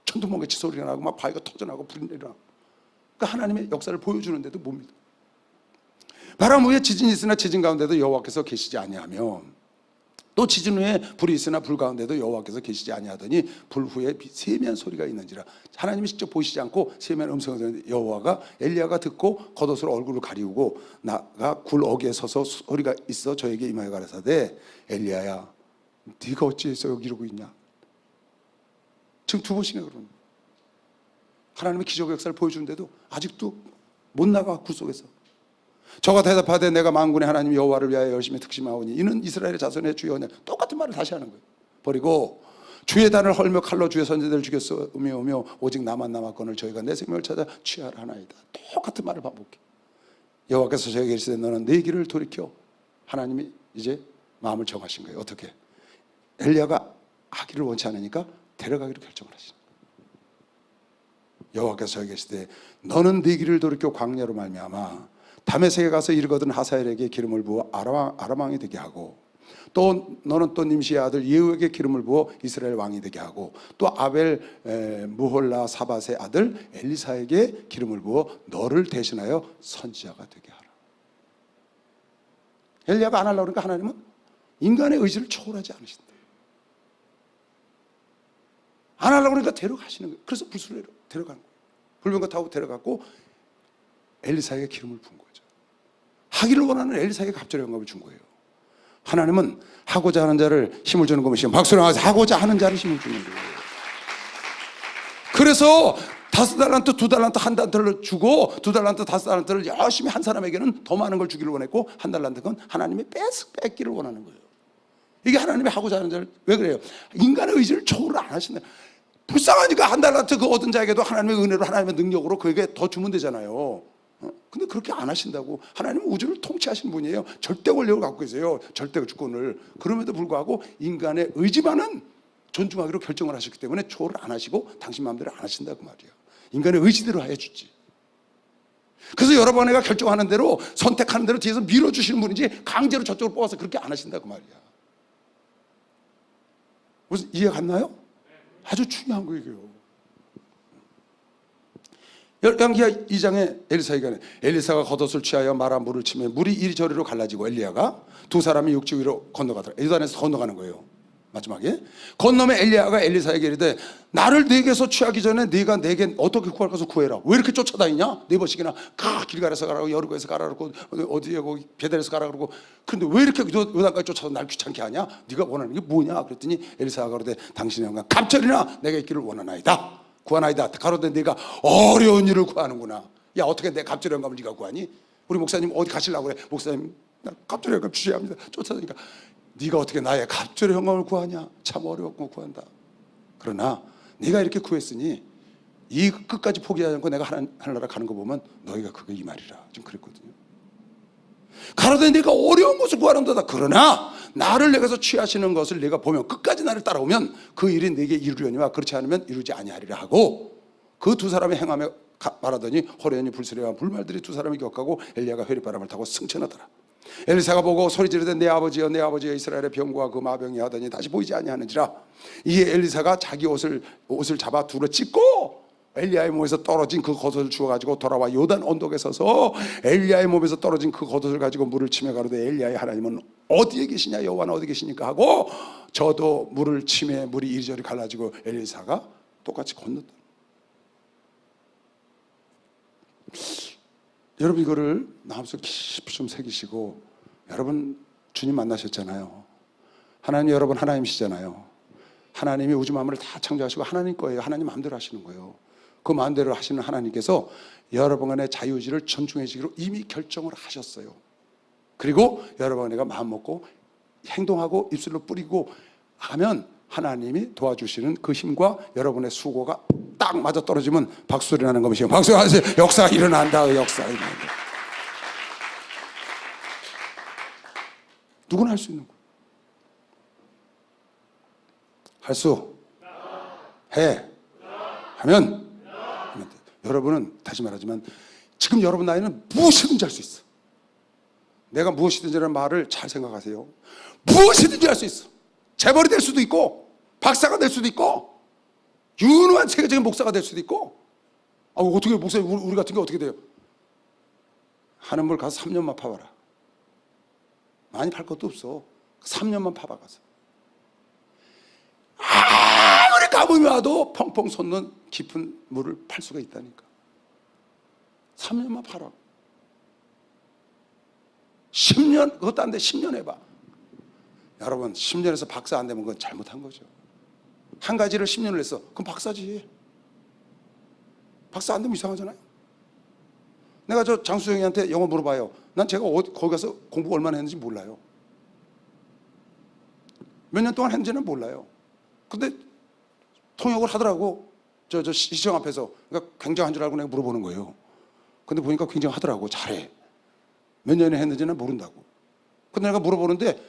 천둥번개치 소리가 나고 막 바위가 터져나고 불이 내려나고. 그러니까 하나님의 역사를 보여주는데도 못 믿어. 바람 후에 지진이 있으나 지진 가운데도 여호와께서 계시지 아니하며 또 지진 후에 불이 있으나 불 가운데도 여호와께서 계시지 아니하더니 불 후에 세미한 소리가 있는지라. 하나님이 직접 보시지 않고 세미한 음성을 듣는데 여호와가 엘리야가 듣고 겉옷으로 얼굴을 가리우고 나가 굴 어귀에 서서 소리가 있어 저에게 임하여 가라사대 엘리야야 네가 어찌해서 여기 이러고 있냐. 지금 두 번씩이나 그러는 거예요. 하나님의 기적 역사를 보여주는데도 아직도 못 나가 굴 속에서. 저가 대답하되 내가 만군의 하나님 여호와를 위하여 열심히 특심하오니 이는 이스라엘의 자손의 주의 언약. 똑같은 말을 다시 하는 거예요. 버리고 주의 단을 헐며 칼로 주의 선지자들을 죽였으며 오직 나만 남았거늘 저희가 내 생명을 찾아 취하라 하나이다. 똑같은 말을 반복해. 여호와께서 저에게 이르시되 너는 내 길을 돌이켜. 하나님이 이제 마음을 정하신 거예요. 어떻게? 엘리야가 하기를 원치 않으니까 데려가기로 결정을 하시는 거예요. 여호와께서 저에게 이르시되 너는 네 길을 돌이켜 광야로 말미암아 다메섹에 가서 이르거든 하사엘에게 기름을 부어 아람 왕이 되게 하고 또 너는 또 님시의 아들 예후에게 기름을 부어 이스라엘 왕이 되게 하고 또 아벨 무홀라 사밧의 아들 엘리사에게 기름을 부어 너를 대신하여 선지자가 되게 하라. 엘리야가 안 하려고 그러니까 하나님은 인간의 의지를 초월하지 않으신다. 안 하려고 그러니까 데려가시는 거예요. 그래서 불수로 데려간 거예요. 불병거 타고 데려갔고 엘리사에게 기름을 부은 거죠. 하기를 원하는 엘리사에게 갑절의 영감을 준 거예요. 하나님은 하고자 하는 자를 힘을 주는 것이요 박수를 하면서 하고자 하는 자를 힘을 주는 거예요. 그래서 5달란트, 2달란트, 1달란트를 주고 2달란트, 5달란트를 열심히 한 사람에게는 더 많은 걸 주기를 원했고 1달란트는 하나님이 뺏기를 원하는 거예요. 이게 하나님이 하고자 하는 줄. 왜 그래요? 인간의 의지를 초월을 안 하신다. 불쌍하니까 1달란트 그 얻은 자에게도 하나님의 은혜로 하나님의 능력으로 그에게 더 주면 되잖아요. 근데 그렇게 안 하신다고. 하나님은 우주를 통치하신 분이에요. 절대 권력을 갖고 계세요. 절대 주권을. 그럼에도 불구하고 인간의 의지만은 존중하기로 결정을 하셨기 때문에 초월을 안 하시고 당신 마음대로 안 하신다고 말이에요. 인간의 의지대로 하여 주지. 그래서 여러 번 내가 결정하는 대로 선택하는 대로 뒤에서 밀어주시는 분이지 강제로 저쪽으로 뽑아서 그렇게 안 하신다고 말이야. 무슨 이해 갔나요? 아주 중요한 거예요. 열왕기하 2장에 엘리사가 겉옷을 취하여 마라 물을 치며 물이 이리저리로 갈라지고 엘리야가 두 사람이 육지 위로 건너가더라. 요단에서 건너가는 거예요. 마지막에 건너면 엘리야가 엘리사에게 이르되 나를 네게서 취하기 전에 네가 내게 어떻게 구할 것을 구해라. 왜 이렇게 쫓아다니냐? 4번씩이나 길가에서 가라고 여리고에서 가라 그러고 어디에 베델에서 가라 그러고 그런데 왜 이렇게 요단까지 쫓아서 날 귀찮게 하냐? 네가 원하는 게 뭐냐? 그랬더니 엘리사가 가로되 당신의 영광 갑절이나 내가 있기를 원하나이다. 구하나이다. 가로되 네가 어려운 일을 구하는구나. 야 어떻게 내 갑절의 영감을 네가 구하니? 우리 목사님 어디 가시려고 그래? 목사님 나 갑절의 영감 주셔야 합니다. 쫓아다니까 네가 어떻게 나의 갑절의 영광을 구하냐? 참 어려웠고 구한다. 그러나 네가 이렇게 구했으니 이 끝까지 포기하지 않고 내가 하늘나라 가는 거 보면 너희가 그게 이 말이라. 좀 그랬거든요. 가로되 네가 어려운 것을 구하는도다. 그러나 나를 내게서 취하시는 것을 네가 보면 끝까지 나를 따라오면 그 일이 네게 이루려니와 그렇지 않으면 이루지 아니하리라 하고 그 두 사람이 행하며 말하더니 호련히 불수레와 불말들이 두 사람이 격하고 엘리야가 회리바람을 타고 승천하더라. 엘리사가 보고 소리 지르되 내 아버지여 내 아버지여 이스라엘의 병과 그 마병이 하더니 다시 보이지 아니하는지라. 이에 엘리사가 자기 옷을 잡아 둘러 찢고 엘리야의 몸에서 떨어진 그 겉옷을 주워가지고 돌아와 요단 언덕에 서서 엘리야의 몸에서 떨어진 그 겉옷을 가지고 물을 치며 가로되 엘리야의 하나님은 어디에 계시냐? 여호와는 어디 계시니까 하고 저도 물을 치매 물이 이리저리 갈라지고 엘리사가 똑같이 건넜다. 여러분 이거를 마음속 깊이 좀 새기시고 여러분 주님 만나셨잖아요. 하나님 여러분 하나님이시잖아요. 하나님이 우주 만물을 다 창조하시고 하나님 거예요. 하나님 마음대로 하시는 거예요. 그 마음대로 하시는 하나님께서 여러분 간의 자유의지를 존중해주기로 이미 결정을 하셨어요. 그리고 여러분 내가 마음 먹고 행동하고 입술로 뿌리고 하면 하나님이 도와주시는 그 힘과 여러분의 수고가 딱 맞아 떨어지면 박수소리 나는 것이요. 박수하세요. 역사가 일어난다. 역사가 일어난다. 누구나 할 수 있는 거예요. 할 수 해 하면 여러분은 다시 말하지만 지금 여러분 나이는 무엇이든지 할 수 있어. 내가 무엇이든지라는 말을 잘 생각하세요. 무엇이든지 할 수 있어. 재벌이 될 수도 있고 박사가 될 수도 있고 유능한 세계적인 목사가 될 수도 있고. 어떻게 목사님 우리 같은 게 어떻게 돼요? 하는 물 가서 3년만 파봐라. 많이 팔 것도 없어. 3년만 파봐 가서. 아무리 가뭄이 와도 펑펑 솟는 깊은 물을 팔 수가 있다니까. 3년만 팔아. 10년 그것도 안 돼. 10년 해봐. 여러분 10년에서 박사 안 되면 그건 잘못한 거죠. 한 가지를 10년을 했어. 그럼 박사지. 박사 안 되면 이상하잖아요. 내가 저 장수영이한테 영어 물어봐요. 난 제가 거기 가서 공부 얼마나 했는지 몰라요. 몇 년 동안 했는지는 몰라요. 근데 통역을 하더라고. 저 시청 앞에서. 그러니까 굉장한 줄 알고 내가 물어보는 거예요. 근데 보니까 굉장하더라고. 잘해. 몇 년에 했는지는 모른다고. 근데 내가 물어보는데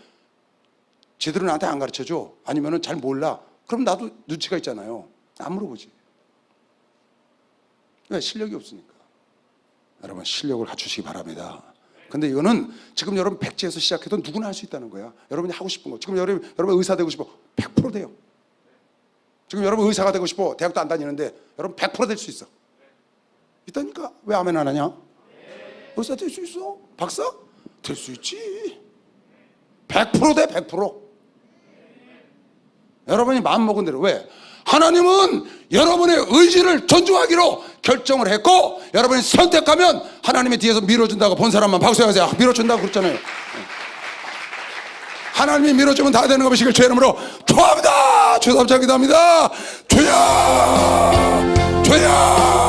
제대로 나한테 안 가르쳐줘. 아니면은 잘 몰라. 그럼 나도 눈치가 있잖아요. 안 물어보지. 왜? 실력이 없으니까. 여러분 실력을 갖추시기 바랍니다. 근데 이거는 지금 여러분 백지에서 시작해도 누구나 할 수 있다는 거야. 여러분이 하고 싶은 거. 지금 여러분 의사 되고 싶어. 100% 돼요. 지금 여러분 의사가 되고 싶어. 대학도 안 다니는데 여러분 100% 될 수 있어. 있다니까. 왜 아멘 안 하냐? 의사 될 수 있어. 박사? 될 수 있지. 100% 돼. 100%. 여러분이 마음먹은 대로. 왜? 하나님은 여러분의 의지를 존중하기로 결정을 했고 여러분이 선택하면 하나님의 뒤에서 밀어준다고. 본 사람만 박수하세요. 밀어준다고 그랬잖아요. 하나님이 밀어주면 다 되는 것이길 주의 이름으로 축원합니다. 주여 감사합니다. 주여 할렐루야.